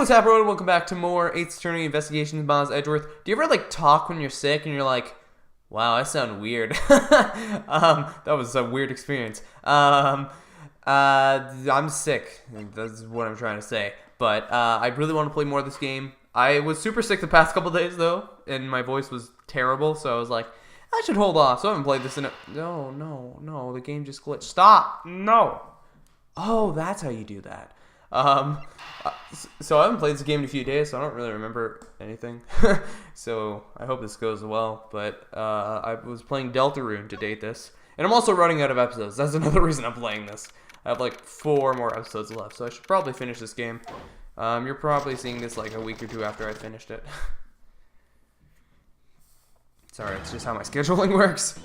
what's happening, everyone? Welcome back to more 8th Attorney Investigations by Edgeworth. Do you ever, talk when you're sick and you're like, wow, I sound weird? That was a weird experience. I'm sick. That's what I'm trying to say. But I really want to play more of this game. I was super sick the past couple days, though, and my voice was terrible, so I was like, I should hold off. So I haven't played this in a... No, the game just glitched. Stop! No! Oh, that's how you do that. So I haven't played this game in a few days, so I don't really remember anything. So I hope this goes well. But I was playing Deltarune to date this, and I'm also running out of episodes. That's another reason I'm playing this. I have 4 more episodes left, so I should probably finish this game. You're probably seeing this a week or 2 after I finished it. Sorry, it's just how my scheduling works.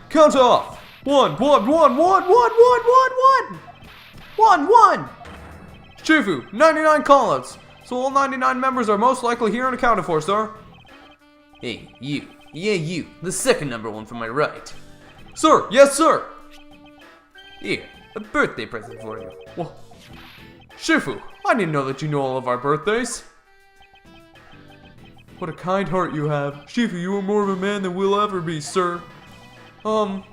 Count off! 1, 1, 1, 1, 1, 1, 1, 1, 1, 1. Shifu, 99 callouts. So all 99 members are most likely here and accounted for, sir. Hey, you. Yeah, you. The second number one from my right. Sir, yes, sir. Here, a birthday present for you. Whoa. Shifu, I didn't know that you know all of our birthdays. What a kind heart you have. Shifu, you are more of a man than we'll ever be, sir. I'm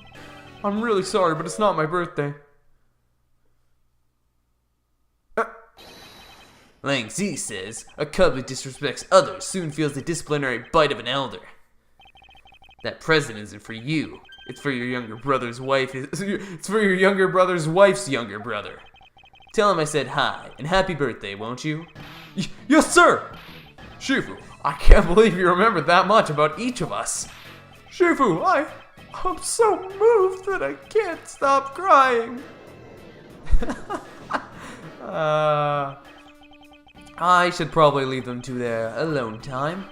really sorry, but it's not my birthday. Lang Z says, a cub who disrespects others soon feels the disciplinary bite of an elder. That present isn't for you. It's for your younger brother's wife. It's for your younger brother's wife's younger brother. Tell him I said hi, and happy birthday, won't you? Yes, sir! Shifu, I can't believe you remember that much about each of us. Shifu, I'm so moved that I can't stop crying. I should probably leave them to their alone time.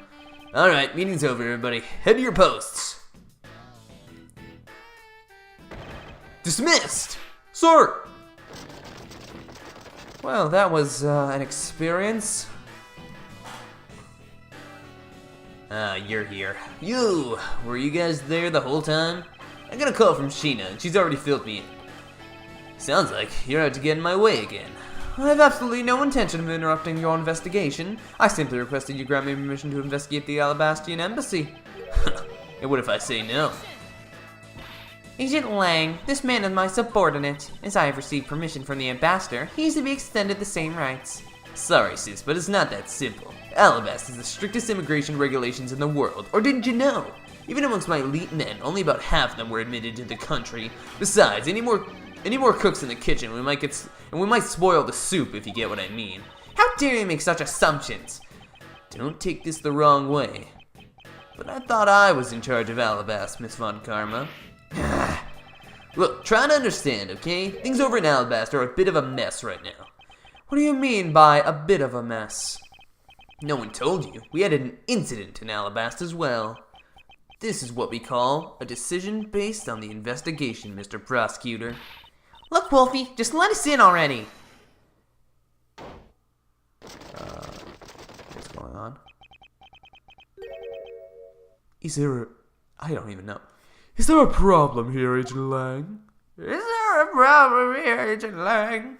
Alright, meeting's over, everybody. Head to your posts. Dismissed! Sir! Well, that was an experience. You're here. You! Were you guys there the whole time? I got a call from Sheena, and she's already filled me in. Sounds like you're out to get in my way again. I have absolutely no intention of interrupting your investigation. I simply requested you grant me permission to investigate the ALLABAHST embassy. And what if I say no? Agent Lang, this man is my subordinate. As I have received permission from the ambassador, he is to be extended the same rights. Sorry, sis, but it's not that simple. ALLABAHST is the strictest immigration regulations in the world, or didn't you know? Even amongst my elite men, only about half of them were admitted to the country. Besides, any more cooks in the kitchen, we might spoil the soup, if you get what I mean. How dare you make such assumptions? Don't take this the wrong way, but I thought I was in charge of ALLABAHST, Miss Von Karma. Look, try to understand, okay? Things over in ALLABAHST are a bit of a mess right now. What do you mean by a bit of a mess? No one told you. We had an incident in ALLABAHST as well. This is what we call a decision based on the investigation, Mr. Prosecutor. Look, Wolfie, just let us in already. What's going on? Is there I don't even know. Is there a problem here, Agent Lang? Is there a problem here, Agent Lang?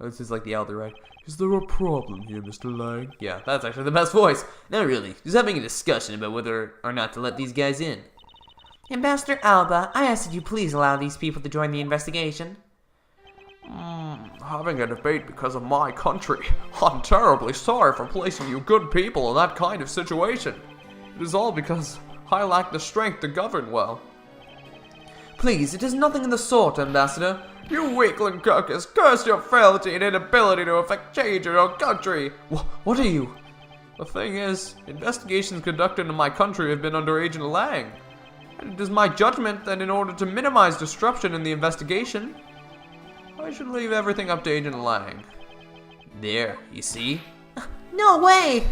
Oh, this is like the elder, right? Is there a problem here, Mr. Lang? Yeah, that's actually the best voice. Not really. Just having a discussion about whether or not to let these guys in. Ambassador Alba, I ask that you please allow these people to join the investigation. Having a debate because of my country. I'm terribly sorry for placing you good people in that kind of situation. It is all because I lack the strength to govern well. Please, it is nothing of the sort, Ambassador. You weakling carcass, curse your frailty and inability to effect change in your country. What are you? The thing is, investigations conducted in my country have been under Agent Lang. And it is my judgment that in order to minimize disruption in the investigation, I should leave everything up to Agent Lang. There, you see? No way!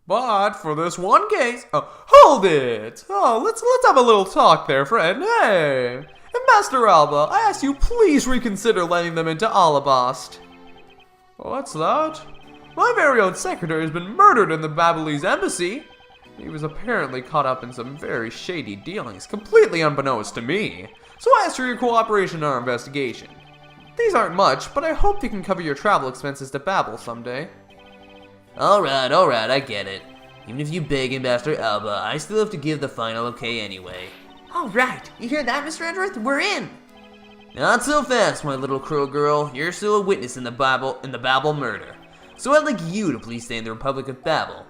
But for this one case, hold it! Let's have a little talk there, friend. Hey, Ambassador Alba, I ask you please reconsider letting them into ALLABAHST. What's that? My very own secretary has been murdered in the Babalese embassy. He was apparently caught up in some very shady dealings, completely unbeknownst to me. So I asked for your cooperation in our investigation. These aren't much, but I hope you can cover your travel expenses to Babel someday. Alright, I get it. Even if you beg Ambassador Alba, I still have to give the final okay anyway. Alright, you hear that, Mr. Edgeworth? We're in! Not so fast, my little crow girl. You're still a witness in the Babel murder. So I'd like you to please stay in the Republic of Babel.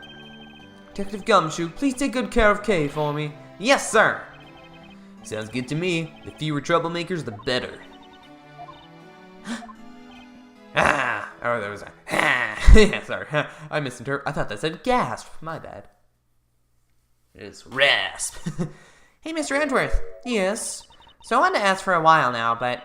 Detective Gumshoe, please take good care of Kay for me. Yes, sir! Sounds good to me. The fewer troublemakers, the better. Oh, there was a yeah, sorry. I misinterpreted. I thought that said gasp. My bad. It's rasp. Hey, Mr. Edgeworth. Yes? So I wanted to ask for a while now, but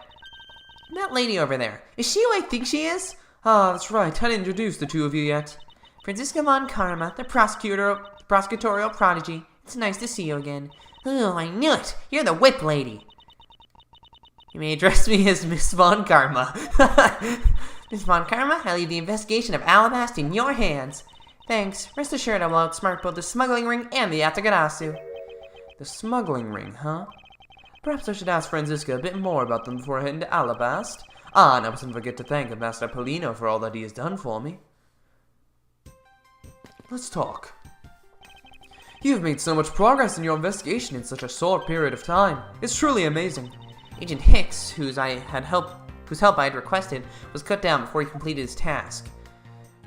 that lady over there, is she who I think she is? Ah, that's right. I didn't introduce the two of you yet. Franziska von Karma, the prosecutorial prodigy. It's nice to see you again. Oh, I knew it. You're the whip lady. You may address me as Miss von Karma. Miss von Karma, I leave the investigation of ALLABAHST in your hands. Thanks. Rest assured I will outsmart both the smuggling ring and the Yatagarasu. The smuggling ring, huh? Perhaps I should ask Franziska a bit more about them before I head into ALLABAHST. Ah, and I mustn't forget to thank Ambassador Polino for all that he has done for me. Let's talk. You've made so much progress in your investigation in such a short period of time. It's truly amazing. Agent Hicks, whose help I had requested, was cut down before he completed his task.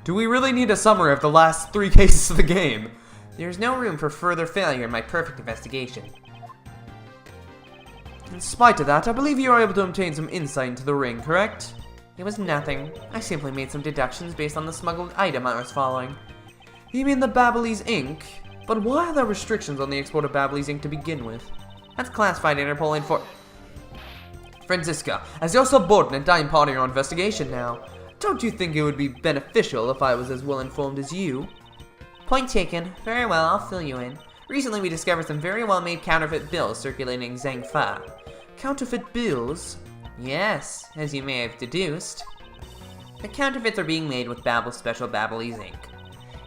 Do we really need a summary of the last 3 cases of the game? There is no room for further failure in my perfect investigation. In spite of that, I believe you were able to obtain some insight into the ring, correct? It was nothing. I simply made some deductions based on the smuggled item I was following. You mean the Babelese ink? But why are there restrictions on the export of Babelese ink to begin with? That's classified Interpol info. Franziska, as your subordinate, I am part of your investigation now. Don't you think it would be beneficial if I was as well informed as you? Point taken. Very well, I'll fill you in. Recently we discovered some very well-made counterfeit bills circulating in Zhangfa. Counterfeit bills? Yes, as you may have deduced. The counterfeits are being made with Babel's special Babelese ink.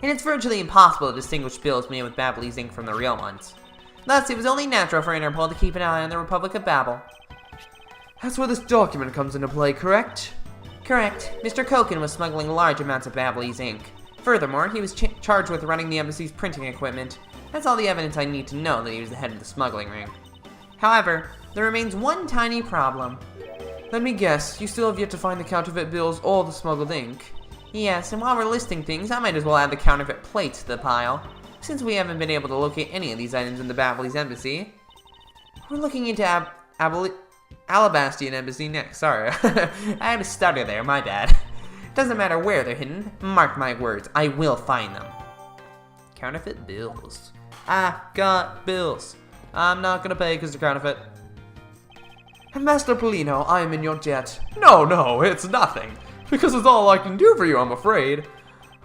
And it's virtually impossible to distinguish bills made with Babelese ink from the real ones. Thus, it was only natural for Interpol to keep an eye on the Republic of Babel. That's where this document comes into play, correct? Correct. Mr. Koken was smuggling large amounts of Babelese ink. Furthermore, he was charged with running the embassy's printing equipment. That's all the evidence I need to know that he was the head of the smuggling ring. However, there remains one tiny problem. Let me guess, you still have yet to find the counterfeit bills or the smuggled ink? Yes, and while we're listing things, I might as well add the counterfeit plates to the pile, since we haven't been able to locate any of these items in the Babelese embassy. We're looking into ALLABAHSTian embassy next. Sorry, I had to stutter there, my bad. Doesn't matter where they're hidden, mark my words, I will find them. Counterfeit bills. I got bills. I'm not gonna pay because they're counterfeit. Master Polino, I am in your debt. No, it's nothing. Because it's all I can do for you, I'm afraid.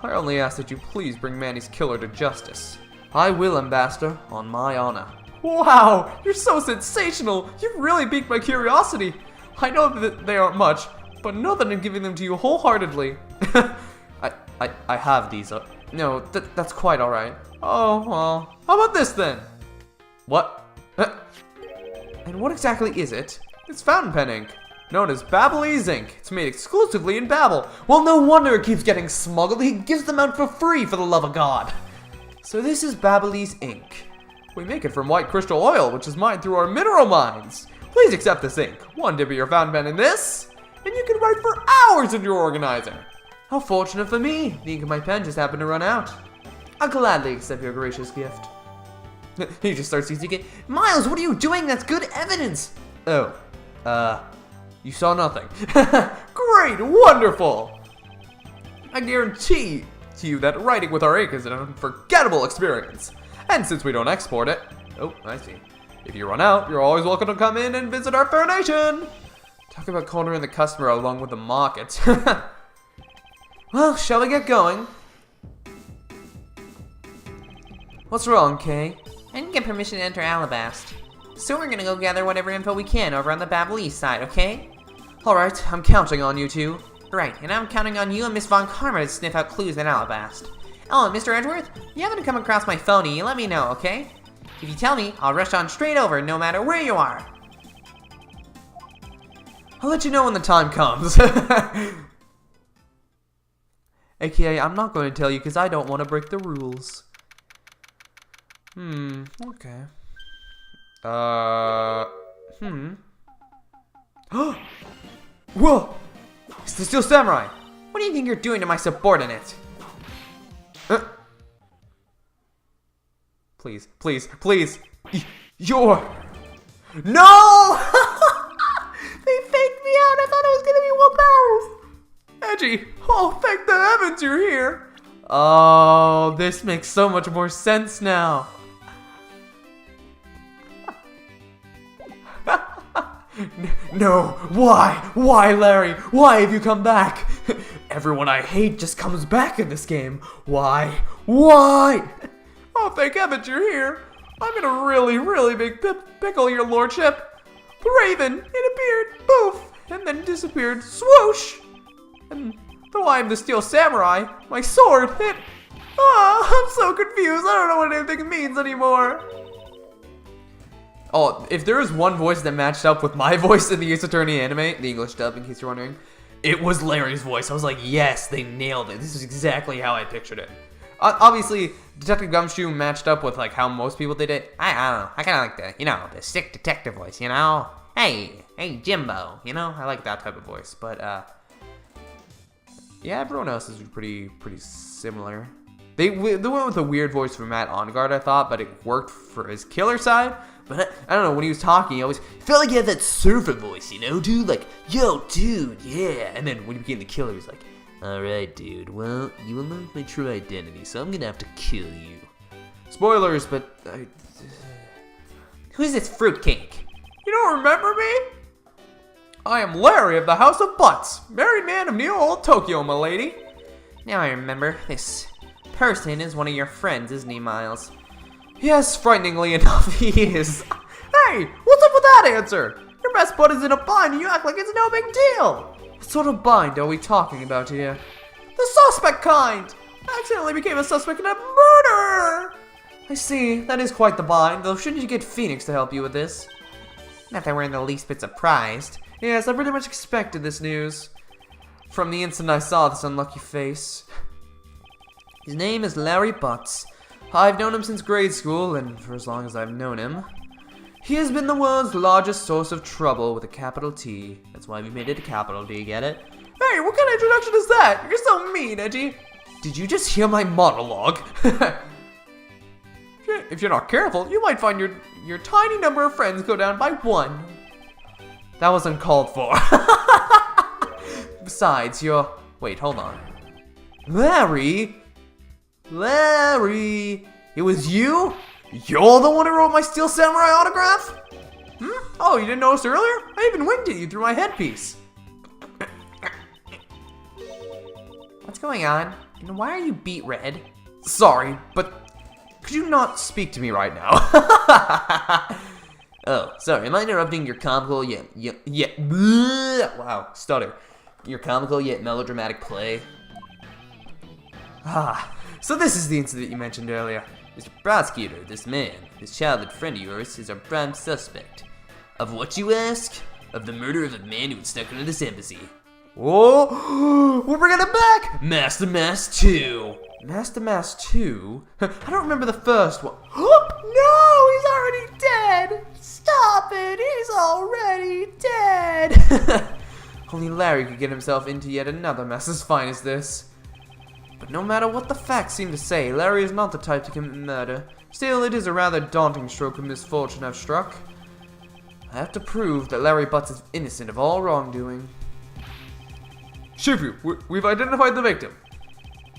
I only ask that you please bring Manny's killer to justice. I will, Ambassador, on my honor. Wow, you're so sensational. You've really piqued my curiosity. I know that they aren't much, but know that I'm giving them to you wholeheartedly. I have these. No, that's quite all right. Oh, well, how about this then? What? And what exactly is it? It's fountain pen ink, known as Babelese ink. It's made exclusively in Babel. Well, no wonder it keeps getting smuggled. He gives them out for free, for the love of God. So this is Babelese ink. We make it from white crystal oil, which is mined through our mineral mines. Please accept this ink. One dip of your fountain pen in this, and you can write for hours in your organizer. How fortunate for me. The ink in my pen just happened to run out. I'll gladly accept your gracious gift. He just starts using it. Miles, what are you doing? That's good evidence. Oh, you saw nothing. Great, wonderful. I guarantee to you that writing with our ink is an unforgettable experience. And since we don't export it, oh, I see. If you run out, you're always welcome to come in and visit our fair nation. Talk about cornering the customer along with the market. Well, shall we get going? What's wrong, Kay? I didn't get permission to enter ALLABAHST. So we're gonna go gather whatever info we can over on the Babelese side, okay? Alright, I'm counting on you two. Right, and I'm counting on you and Miss Von Karma to sniff out clues in ALLABAHST. Oh, and Mr. Edgeworth, if you happen to come across my phony, you let me know, okay? If you tell me, I'll rush on straight over no matter where you are. I'll let you know when the time comes. AKA, I'm not going to tell you because I don't want to break the rules. Okay. Whoa! It's the Steel Samurai! What do you think you're doing to my subordinate? Please, please, please! You're... No! They faked me out! I thought it was gonna be 1 pound! Edgy! Oh, thank the heavens you're here! Oh, this makes so much more sense now. No, why? Why, Larry? Why have you come back? Everyone I hate just comes back in this game. Why? Why? Oh, thank heavens you're here. I'm in a really, really big pickle, your lordship. The raven, it appeared, poof, and then disappeared, swoosh. And though I am the Steel Samurai, my sword hit. Ah, I'm so confused. I don't know what anything means anymore. Oh, if there was one voice that matched up with my voice in the Ace Attorney anime, the English dub, in case you're wondering, it was Larry's voice. I was like, yes, they nailed it. This is exactly how I pictured it. Obviously, Detective Gumshoe matched up with like how most people did it. I don't know. I kind of like the sick detective voice, Hey, Jimbo, I like that type of voice. But yeah, everyone else is pretty similar. They went with a weird voice for Matt Ongard, I thought, but it worked for his killer side. But I don't know, when he was talking, he always felt like he had that surfer voice, dude? Like, yo, dude, yeah. And then when he became the killer, he's like, alright, dude, well, you unlocked my true identity, so I'm gonna have to kill you. Spoilers, but Who's this fruitcake? You don't remember me? I am Larry of the House of Butts, married man of New Old Tokyo, my lady. Now I remember. This person is one of your friends, isn't he, Miles? Yes, frighteningly enough, he is. Hey, what's up with that answer? Your best bud is in a bind and you act like it's no big deal. What sort of bind are we talking about here? The suspect kind! I accidentally became a suspect in a murder! I see, that is quite the bind, though shouldn't you get Phoenix to help you with this? Not that we're in the least bit surprised. Yes, I pretty much expected this news. From the instant I saw this unlucky face. His name is Larry Butts. I've known him since grade school, and for as long as I've known him. He has been the world's largest source of trouble with a capital T. That's why we made it a capital D, get it? Hey, what kind of introduction is that? You're so mean, Edgy. Did you just hear my monologue? If you're not careful, you might find your tiny number of friends go down by 1. That was uncalled for. Besides, wait, hold on. Larry? Larry? It was you? You're the one who wrote my Steel Samurai autograph? Oh, you didn't notice earlier? I even winked at you through my headpiece. What's going on? And why are you beet red? Sorry, but could you not speak to me right now? Oh, sorry, am I interrupting your comical yet wow, stutter. Your comical yet melodramatic play? So this is the incident you mentioned earlier. Mr. Prosecutor, this man, this childhood friend of yours, is our prime suspect. Of what, you ask? Of the murder of a man who was stuck into this embassy. Whoa! We're bringing it back! Master Mask 2! Master Mask 2? I don't remember the first one. No! He's already dead! Stop it! He's already dead! Only Larry could get himself into yet another mess as fine as this. But no matter what the facts seem to say, Larry is not the type to commit murder. Still, it is a rather daunting stroke of misfortune I've struck. I have to prove that Larry Butts is innocent of all wrongdoing. Shifu, we've identified the victim.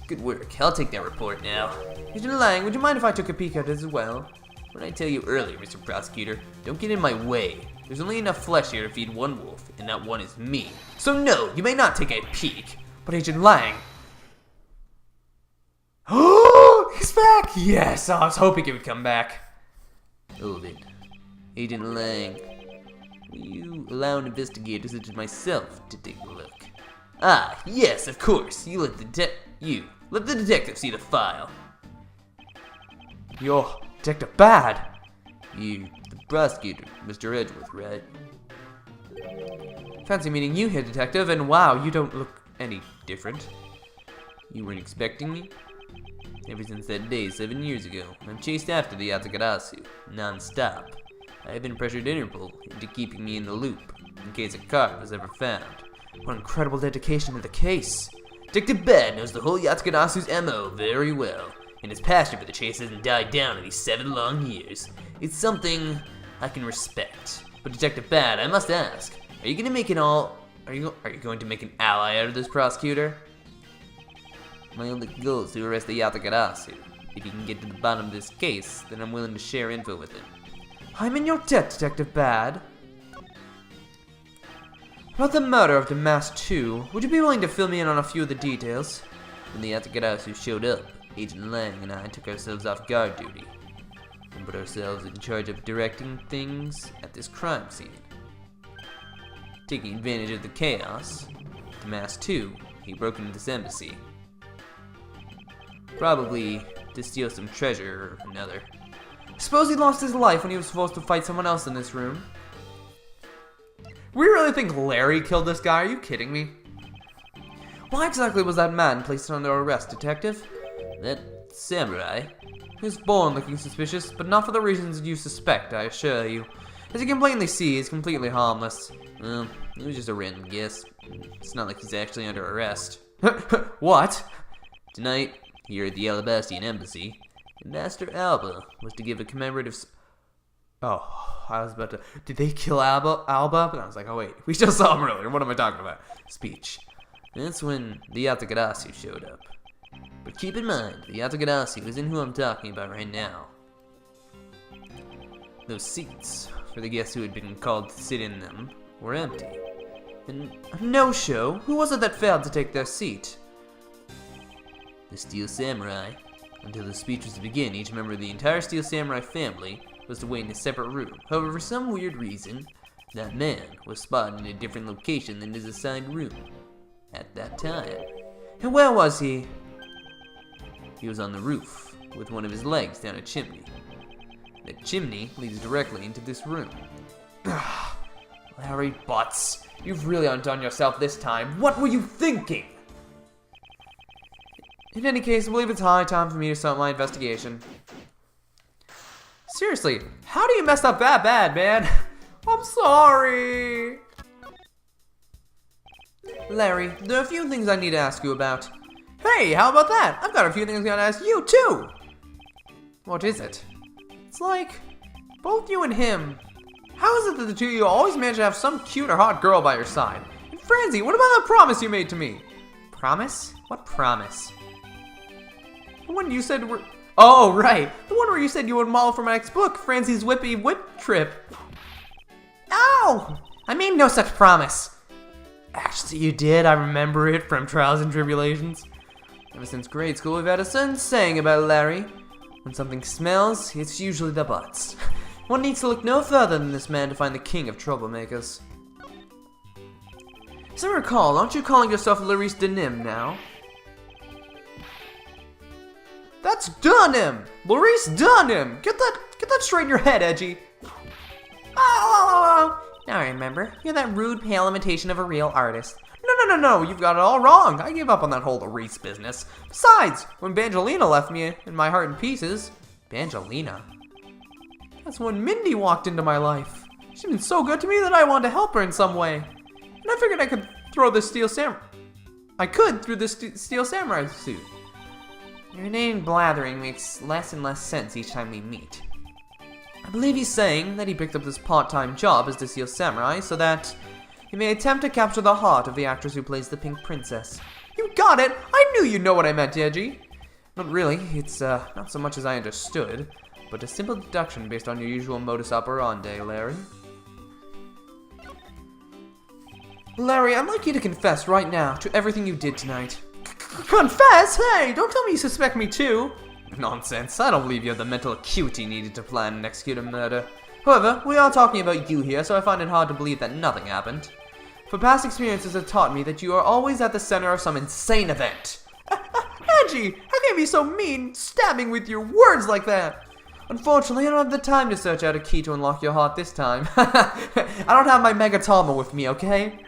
Good work. I'll take that report now. Agent Lang, would you mind if I took a peek at it as well? What did I tell you earlier, Mr. Prosecutor? Don't get in my way. There's only enough flesh here to feed one wolf, and that one is me. So no, you may not take a peek. But Agent Lang... Oh, he's back! Yes, I was hoping he would come back. Hold it. Agent Lang, will you allow an investigator such as myself to take a look? Ah, yes, of course. You let the detective see the file. You're Detective Bad. You, the prosecutor, Mr. Edgeworth, right? Fancy meeting you here, detective, and wow, you don't look any different. You weren't expecting me? Ever since that day 7 years ago, I've chased after the Yatakarasu, non-stop. I have been pressured Interpol into keeping me in the loop, in case a card was ever found. What incredible dedication to the case. Detective Bad knows the whole Yatakarasu's MO very well, and his passion for the chase hasn't died down in these 7 long years. It's something I can respect. But Detective Bad, I must ask, are you going to make it all... Are you going to make an ally out of this prosecutor? My only goal is to arrest the Yatakarasu. If you can get to the bottom of this case, then I'm willing to share info with him. I'm in your debt, Detective Bad. About the murder of the Mask 2, would you be willing to fill me in on a few of the details? When the Yatakarasu showed up, Agent Lang and I took ourselves off guard duty and put ourselves in charge of directing things at this crime scene. Taking advantage of the chaos, the Mask 2, he broke into this embassy. Probably to steal some treasure or another. Suppose he lost his life when he was supposed to fight someone else in this room. We really think Larry killed this guy? Are you kidding me? Why exactly was that man placed under arrest, Detective? That samurai? He was born looking suspicious, but not for the reasons you suspect, I assure you. As you can plainly see, he's completely harmless. Well, it was just a random guess. It's not like he's actually under arrest. What? Tonight, here at the ALLABAHST embassy, Ambassador Alba was to give a commemorative... Oh, I was about to... Did they kill Alba? And I was like, oh wait, we just saw him earlier. What am I talking about? Speech. That's when the Yatakarasu showed up. But keep in mind, the Yatakarasu isn't who I'm talking about right now. Those seats, for the guests who had been called to sit in them, were empty. And no-show? Who was it that failed to take their seat? The Steel Samurai. Until the speech was to begin, each member of the entire Steel Samurai family was to wait in a separate room. However, for some weird reason, that man was spotted in a different location than his assigned room at that time. And where was he? He was on the roof, with one of his legs down a chimney. That chimney leads directly into this room. Larry Butts, you've really undone yourself this time. What were you thinking? In any case, I believe it's high time for me to start my investigation. Seriously, how do you mess up that bad, man? I'm sorry. Larry, there are a few things I need to ask you about. Hey, how about that? I've got a few things I gotta ask you, too. What is it? It's like, both you and him, how is it that the two of you always manage to have some cute or hot girl by your side? And Francie, what about that promise you made to me? Promise? What promise? The one you said were... Oh, right. The one where you said you would model for my next book, Francie's Whippy Whip Trip. Ow! I made no such promise. Actually, you did. I remember it from Trials and Tribulations. Ever since grade school, we've had a certain saying about Larry. When something smells, it's usually the butts. One needs to look no further than this man to find the king of troublemakers. As I recall, aren't you calling yourself Larice Denim now? That's Dunham! Larice Dunham! Get that straight in your head, Edgy. Oh! Now I remember. You're that rude, pale imitation of a real artist. No, you've got it all wrong. I gave up on that whole Larice business. Besides, when Bangelina left me in my heart in pieces... Bangelina? That's when Mindy walked into my life. She's been so good to me that I wanted to help her in some way. And I figured I could through this Steel Samurai suit. Your name blathering makes less and less sense each time we meet. I believe he's saying that he picked up this part-time job as the Steel Samurai so that he may attempt to capture the heart of the actress who plays the Pink Princess. You got it! I knew you'd know what I meant, Edgy. Not really. It's not so much as I understood, but a simple deduction based on your usual modus operandi, Larry. Larry, I'd like you to confess right now to everything you did tonight. Confess? Hey, don't tell me you suspect me too. Nonsense. I don't believe you have the mental acuity needed to plan and execute a murder. However, we are talking about you here, so I find it hard to believe that nothing happened. For past experiences have taught me that you are always at the center of some insane event. Angie, how can you be so mean, stabbing with your words like that? Unfortunately, I don't have the time to search out a key to unlock your heart this time. I don't have my Megatama with me, okay?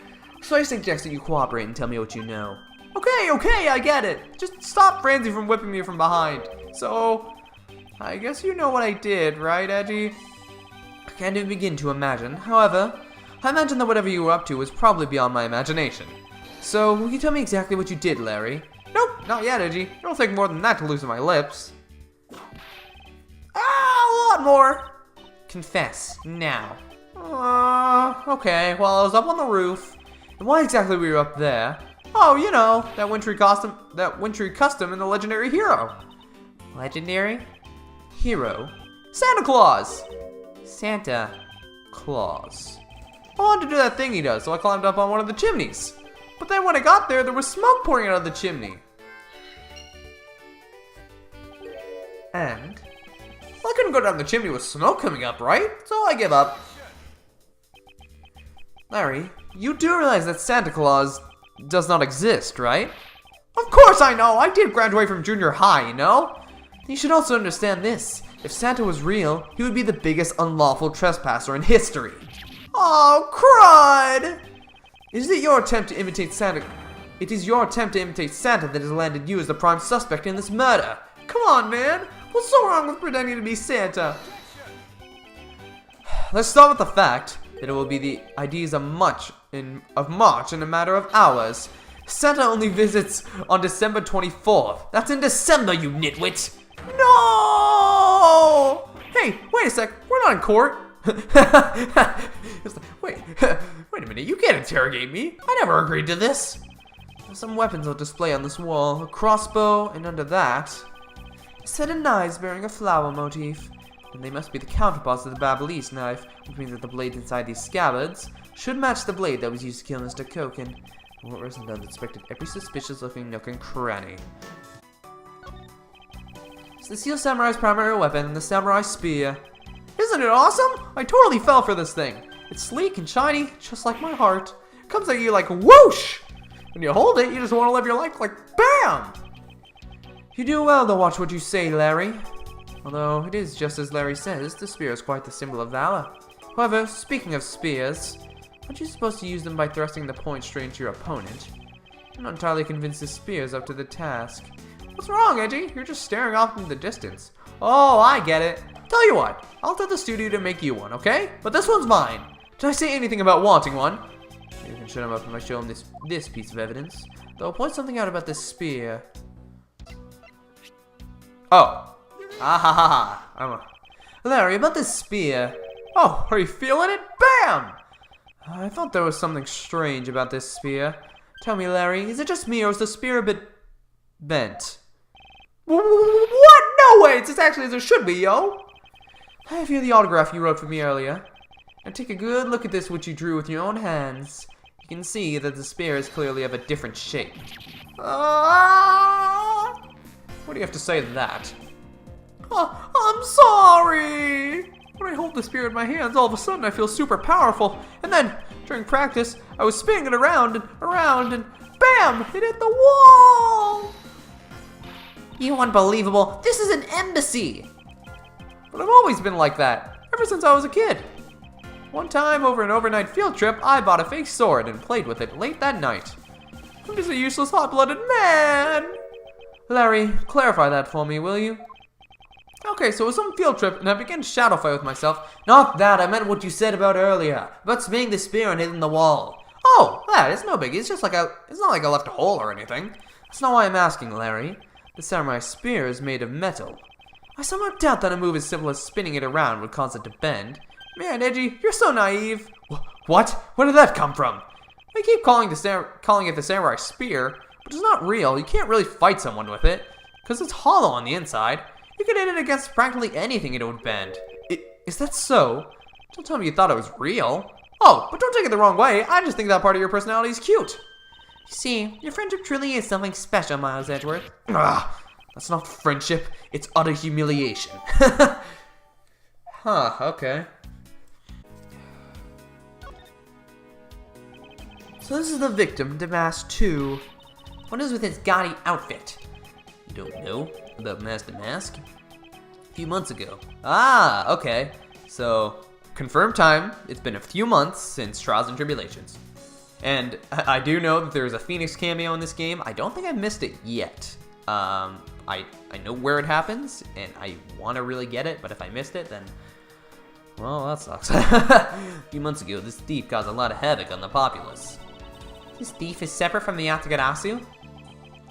So I suggest that you cooperate and tell me what you know. Okay, I get it. Just stop Francie from whipping me from behind. So, I guess you know what I did, right, Edgy? I can't even begin to imagine. However, I imagine that whatever you were up to was probably beyond my imagination. So, will you tell me exactly what you did, Larry? Nope, not yet, Edgy. It'll take more than that to loosen my lips. A lot more. Confess, now. Okay, well, I was up on the roof. And why exactly were you up there? Oh, you know, that wintry custom in the legendary hero. Legendary? Hero? Santa Claus! Santa. Claus. I wanted to do that thing he does, so I climbed up on one of the chimneys. But then when I got there was smoke pouring out of the chimney. And? Well, I couldn't go down the chimney with smoke coming up, right? So I give up. Larry, you do realize that Santa Claus does not exist, right? Of course I know! I did graduate from junior high, you know? You should also understand this. If Santa was real, he would be the biggest unlawful trespasser in history. Oh, crud! It is your attempt to imitate Santa that has landed you as the prime suspect in this murder. Come on, man! What's so wrong with pretending to be Santa? Let's start with the fact that it will be the ideas of March in a matter of hours. Santa only visits on December 24th. That's in December, you nitwit! No! Hey, wait a sec. We're not in court. Wait a minute. You can't interrogate me. I never agreed to this. There's some weapons on display on this wall. A crossbow, and under that, a set of knives bearing a flower motif. And they must be the counterparts of the ALLABAHST knife, which means that the blades inside these scabbards should match the blade that was used to kill Mr. Koken. And what wasn't done inspected every suspicious-looking nook and cranny. It's the Steel Samurai's primary weapon, and the Samurai Spear. Isn't it awesome? I totally fell for this thing. It's sleek and shiny, just like my heart. It comes at you like whoosh! When you hold it, you just want to live your life like BAM! You do well to watch what you say, Larry. Although, it is just as Larry says, the spear is quite the symbol of valor. However, speaking of spears, aren't you supposed to use them by thrusting the point straight into your opponent? I'm not entirely convinced the spear is up to the task. What's wrong, Edgy? You're just staring off into the distance. Oh, I get it. Tell you what, I'll tell the studio to make you one, okay? But this one's mine. Did I say anything about wanting one? You can shut him up if I show him this piece of evidence. Though I'll point something out about this spear. Oh. Ah ha ha ha. Larry, about this spear. Oh, are you feeling it? BAM! I thought there was something strange about this spear. Tell me, Larry, is it just me or is the spear a bit bent? What? No way! It's as actually as it should be, yo! I have here the autograph you wrote for me earlier. Now take a good look at this which you drew with your own hands. You can see that the spear is clearly of a different shape. What do you have to say to that? Oh, I'm sorry! When I hold the spear in my hands, all of a sudden I feel super powerful. And then, during practice, I was spinning it around, and BAM! It hit the wall! You unbelievable! This is an embassy! But I've always been like that, ever since I was a kid. One time, over an overnight field trip, I bought a fake sword and played with it late that night. I'm just a useless hot-blooded man! Larry, clarify that for me, will you? Okay, so it was some field trip, and I began to shadow fight with myself. Not that, I meant what you said about earlier, about spinning the spear and hitting the wall. Oh, that, it's no biggie, it's just like it's not like I left a hole or anything. That's not why I'm asking, Larry. The samurai spear is made of metal. I somehow doubt that a move as simple as spinning it around would cause it to bend. Man, Edgy, you're so naive. What? Where did that come from? I keep calling it the samurai spear, but it's not real. You can't really fight someone with it, because it's hollow on the inside. You could hit it against practically anything and it would bend. Is that so? Don't tell me you thought it was real. Oh, but don't take it the wrong way. I just think that part of your personality is cute. You see, your friendship truly is something special, Miles Edgeworth. That's not friendship. It's utter humiliation. Huh, okay. So this is the victim, Damask 2. What is with his gaudy outfit? You don't know about Master Mask? A few months ago. Ah, okay. So, confirmed time. It's been a few months since Trials and Tribulations. And I do know that there's a Phoenix cameo in this game. I don't think I've missed it yet. I know where it happens, and I want to really get it, but if I missed it, then, well, that sucks. A few months ago, this thief caused a lot of havoc on the populace. This thief is separate from the Yatagarasu?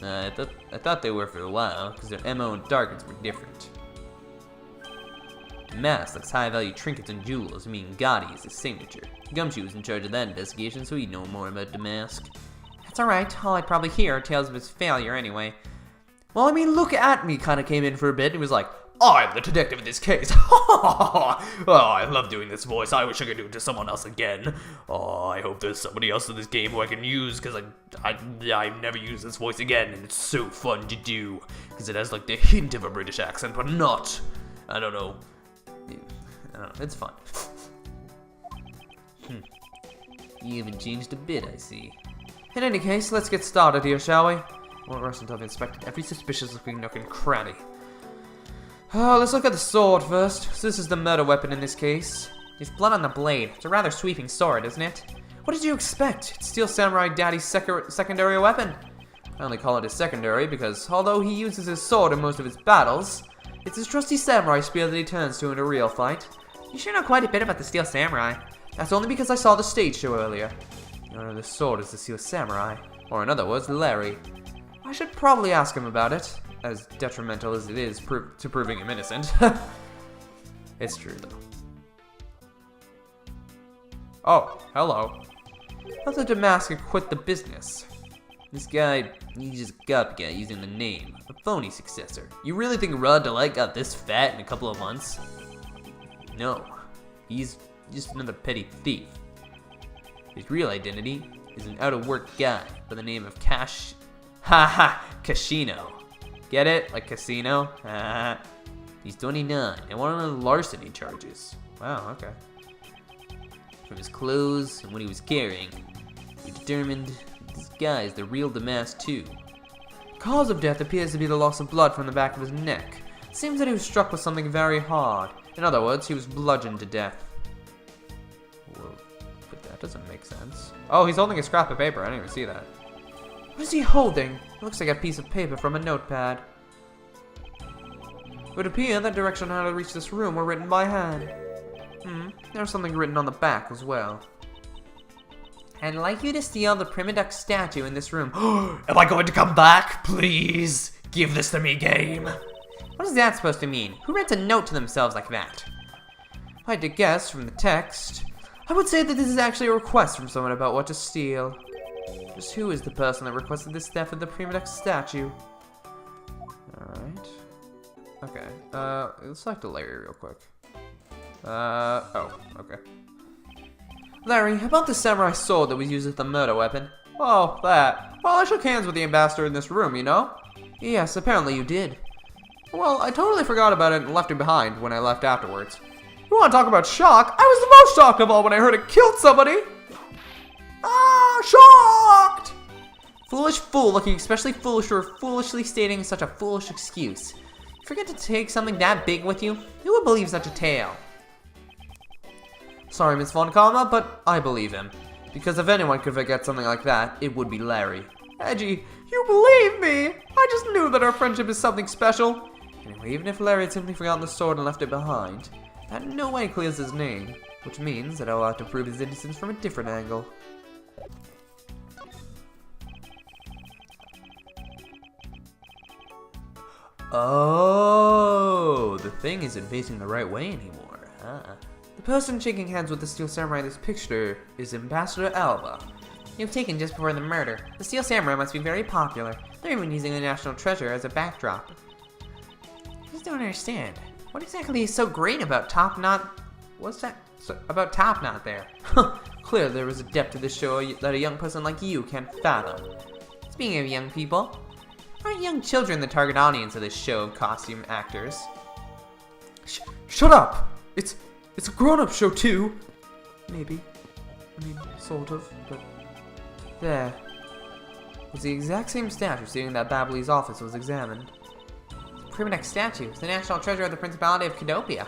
I thought they were for a while, because their MO and targets were different. Damask likes high-value trinkets and jewels, meaning Gotti is his signature. Gumshoe was in charge of that investigation, so he'd know more about Damask. That's alright, all I'd probably hear are tales of his failure anyway. Well, I mean, Look At Me kind of came in for a bit, and he was like, I'm the detective in this case. Oh, I love doing this voice. I wish I could do it to someone else again. Oh, I hope there's somebody else in this game who I can use, because I never use this voice again, and it's so fun to do, because it has like the hint of a British accent, but not, I don't know, it's fun. You haven't changed a bit, I see. In any case, let's get started here, shall we? Won't rest until I've inspected every suspicious-looking nook and cranny. Let's look at the sword first. So this is the murder weapon in this case. There's blood on the blade. It's a rather sweeping sword, isn't it? What did you expect? It's Steel Samurai Daddy's secondary weapon. I only call it his secondary because, although he uses his sword in most of his battles, it's his trusty samurai spear that he turns to in a real fight. You sure know quite a bit about the Steel Samurai. That's only because I saw the stage show earlier. The owner of the sword is the Steel Samurai, or in other words, Larry. I should probably ask him about it, as detrimental as it is to proving him innocent. It's true, though. Oh, hello. How's the Damask quit the business? This guy, he's just a copycat using the name, a phony successor. You really think Rod Delight got this fat in a couple of months? No, he's just another petty thief. His real identity is an out-of-work guy by the name of Casino. Get it? Like casino? He's 29 and wanted on larceny charges. Wow, okay. From his clothes and what he was carrying, we determined this guy is the real Damask too. Cause of death appears to be the loss of blood from the back of his neck. It seems that he was struck with something very hard. In other words, he was bludgeoned to death. Whoa, but that doesn't make sense. Oh, he's holding a scrap of paper. I didn't even see that. What is he holding? It looks like a piece of paper from a notepad. It would appear that direction on how to reach this room were written by hand. There's something written on the back as well. I'd like you to steal the Prima Duck statue in this room. Am I going to come back? Please, give this to me, game. What is that supposed to mean? Who writes a note to themselves like that? If I had to guess from the text, I would say that this is actually a request from someone about what to steal. Just who is the person that requested this theft of the Prima Duck statue? Alright. Okay, let's select a Larry real quick. Oh, okay. Larry, about the samurai sword that was used as the murder weapon. Oh, that. Well, I shook hands with the ambassador in this room, you know? Yes, apparently you did. Well, I totally forgot about it and left it behind when I left afterwards. You want to talk about shock? I was the most shocked of all when I heard it killed somebody! Ah, shocked! Foolish fool, looking especially foolish for foolishly stating such a foolish excuse. Forget to take something that big with you? Who would believe such a tale? Sorry, Miss Von Karma, but I believe him. Because if anyone could forget something like that, it would be Larry. Edgy, you believe me? I just knew that our friendship is something special. Anyway, even if Larry had simply forgotten the sword and left it behind, that in no way clears his name, which means that I will have to prove his innocence from a different angle. Oh, the thing isn't facing the right way anymore, huh? The person shaking hands with the Steel Samurai in this picture is Ambassador Alba. You've taken just before the murder. The Steel Samurai must be very popular. They're even using the National Treasure as a backdrop. I just don't understand. What exactly is so great about Top Knot? What's that? About Top Knot there? Clearly there is a depth to this show that a young person like you can't fathom. Speaking of young people, aren't young children the target audience of this show of costume actors? Shut up! It's a grown-up show too. Maybe. I mean, sort of, but... There. It was the exact same statue sitting in that Babbly's office was examined. The Prima Duck statue is the national treasure of the Principality of Cadopia.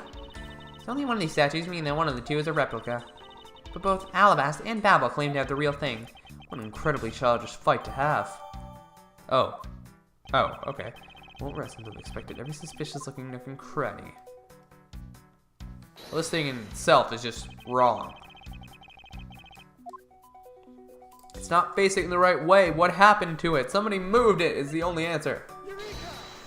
It's only one of these statues, meaning that one of the two is a replica. But both ALLABAHST and Babel claim to have the real thing. What an incredibly childish fight to have. Oh. Oh, okay. Won't rest until they expected every suspicious looking nook and cranny. Well, this thing in itself is just wrong. It's not facing the right way. What happened to it? Somebody moved it is the only answer.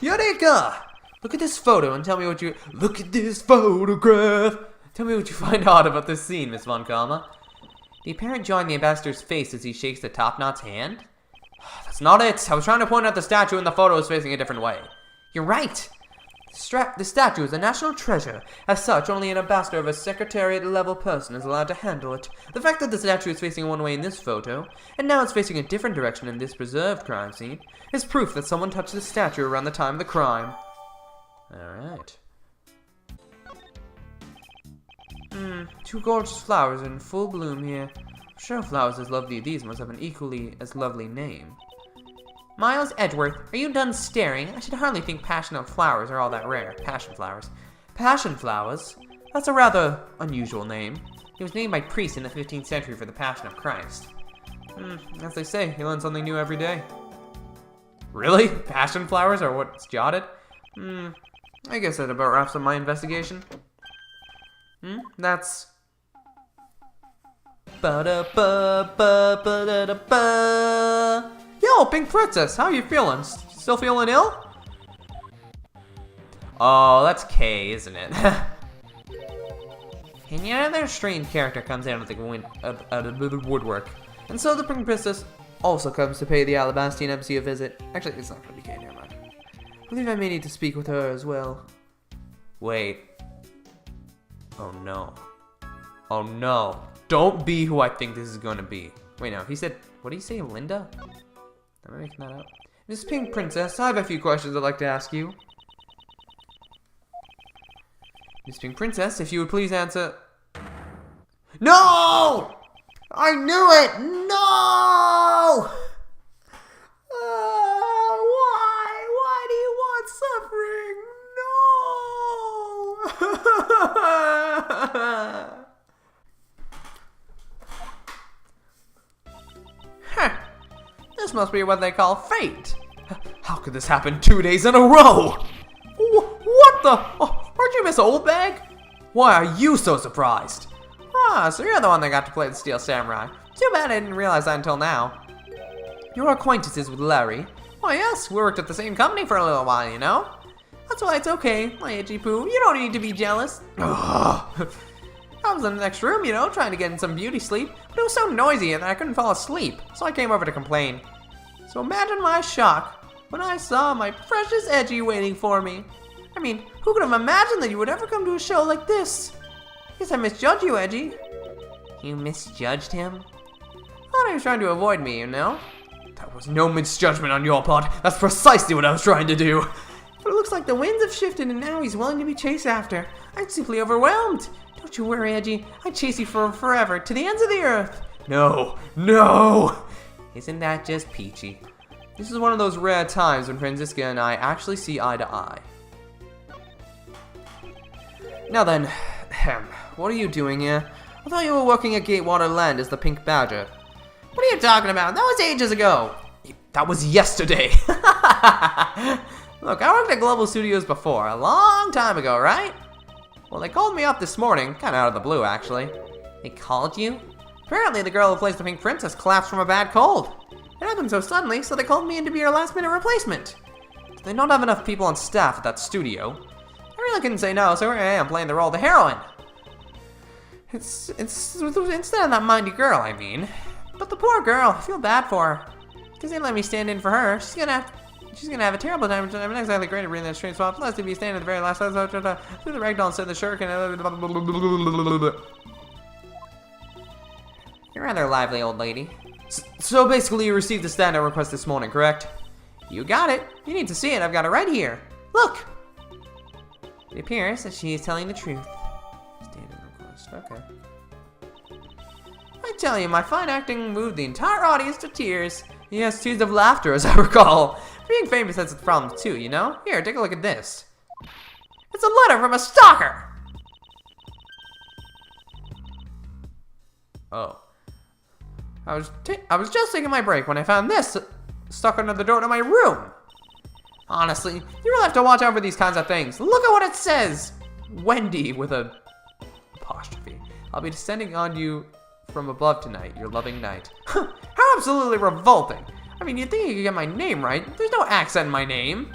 Eureka! Look at this photo and tell me what you... Look at this photograph! Tell me what you find odd about this scene, Miss Von Karma. The apparent joy in the ambassador's face as he shakes the top knot's hand? That's not it. I was trying to point out the statue and the photo is facing a different way. You're right. The statue is a national treasure. As such, only an ambassador of a secretariat-level person is allowed to handle it. The fact that the statue is facing one way in this photo, and now it's facing a different direction in this preserved crime scene, is proof that someone touched the statue around the time of the crime. Alright. Two gorgeous flowers in full bloom here. I'm sure flowers as lovely as these must have an equally as lovely name. Miles Edgeworth, are you done staring? I should hardly think passion flowers are all that rare. Passion flowers. Passion flowers? That's a rather unusual name. It was named by priests in the 15th century for the Passion of Christ. As they say, you learn something new every day. Really? Passion flowers are what's jotted? I guess that about wraps up my investigation. That's... Ba-da-ba-ba-ba-da-ba. Yo, Pink Princess, how you feeling? Still feeling ill? Oh, that's Kay, isn't it? And yet another strange character comes out of the woodwork. And so the Pink Princess also comes to pay the Alabastian embassy a visit. Actually, it's not going to be Kay, never mind. I believe I may need to speak with her as well. Wait. Oh no. Oh no. Don't be who I think this is going to be. Wait, no, he said, what did he say, Linda? Am I making that up? Miss Pink Princess, I have a few questions I'd like to ask you. Miss Pink Princess, if you would please answer... No! I knew it! No! Why? Why do you want suffering? No! This must be what they call fate. How could this happen 2 days in a row? What the? Oh, aren't you Miss Oldbag? Why are you so surprised? Ah, so you're the one that got to play the Steel Samurai. Too bad I didn't realize that until now. You're acquaintances with Larry? Why, yes, we worked at the same company for a little while, you know? That's why it's okay, my itchy poo. You don't need to be jealous. I was in the next room, you know, trying to get in some beauty sleep, but it was so noisy that I couldn't fall asleep, so I came over to complain. So imagine my shock when I saw my precious Edgy waiting for me. I mean, who could have imagined that you would ever come to a show like this? Guess I misjudged you, Edgy. You misjudged him? Thought he was trying to avoid me, you know? That was no misjudgment on your part. That's precisely what I was trying to do. But it looks like the winds have shifted and now he's willing to be chased after. I'm simply overwhelmed. Don't you worry, Edgy. I'd chase you for forever, to the ends of the earth. No, no! Isn't that just peachy? This is one of those rare times when Franziska and I actually see eye to eye. Now then, what are you doing here? I thought you were working at Gatewater Land as the Pink Badger. What are you talking about? That was ages ago. That was yesterday. Look, I worked at Global Studios before, a long time ago, right? Well, they called me up this morning, kind of out of the blue, actually. They called you? Apparently, the girl who plays the Pink Princess collapsed from a bad cold. It happened so suddenly, so they called me in to be her last-minute replacement. They don't have enough people on staff at that studio. I really couldn't say no, so here I am playing the role of the heroine. It's instead of that mindy girl, I mean. But the poor girl, I feel bad for her. Because they let me stand in for her. She's gonna have a terrible time. I'm not exactly great at reading that straight swap. Plus, to be standing at the very last through the ragdoll and said the shuriken. You're rather lively, old lady. So basically, you received the stand-up request this morning, correct? You got it. You need to see it. I've got it right here. Look. It appears that she is telling the truth. Stand-up request. Okay. I tell you, my fine acting moved the entire audience to tears. Yes, tears of laughter, as I recall. Being famous has its problems too, you know? Here, take a look at this. It's a letter from a stalker! Oh. I was just taking my break when I found this stuck under the door to my room. Honestly, you really have to watch out for these kinds of things. Look at what it says. Wendy with a apostrophe. I'll be descending on you from above tonight, your loving knight. How absolutely revolting. I mean, you'd think you could get my name right. There's no accent in my name.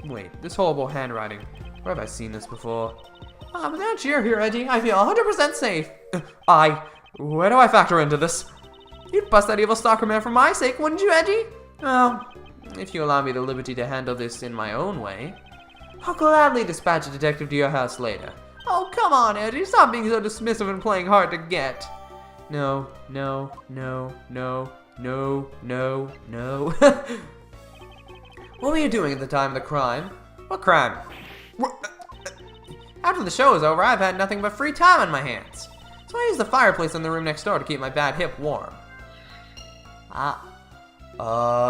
Wait, this horrible handwriting. Where have I seen this before? But now you're here, Edgy, I feel 100% safe. Where do I factor into this? You'd bust that evil stalker man for my sake, wouldn't you, Edgy? Well, if you allow me the liberty to handle this in my own way, I'll gladly dispatch a detective to your house later. Oh, come on, Edgy, stop being so dismissive and playing hard to get. No. What were you doing at the time of the crime? What crime? After the show was over, I've had nothing but free time on my hands. So I used the fireplace in the room next door to keep my bad hip warm. Oh,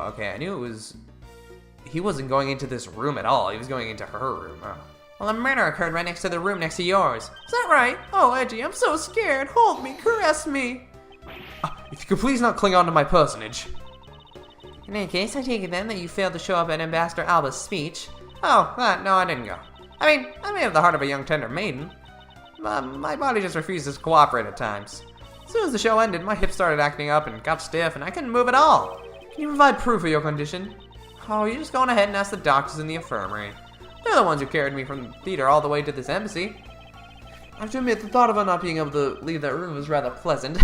okay, I knew it was... He wasn't going into this room at all, he was going into her room. Oh. Well, a murder occurred right next to the room next to yours. Is that right? Oh, Edgy, I'm so scared. Hold me, caress me. If you could please not cling on to my personage. In any case, I take it then that you failed to show up at Ambassador Alba's speech. Oh, no, I didn't go. I mean, I may have the heart of a young tender maiden. My body just refuses to cooperate at times. As soon as the show ended, my hip started acting up and got stiff, and I couldn't move at all. Can you provide proof of your condition? Oh, you just go on ahead and ask the doctors in the infirmary. They're the ones who carried me from the theater all the way to this embassy. I have to admit, the thought of not being able to leave that room was rather pleasant.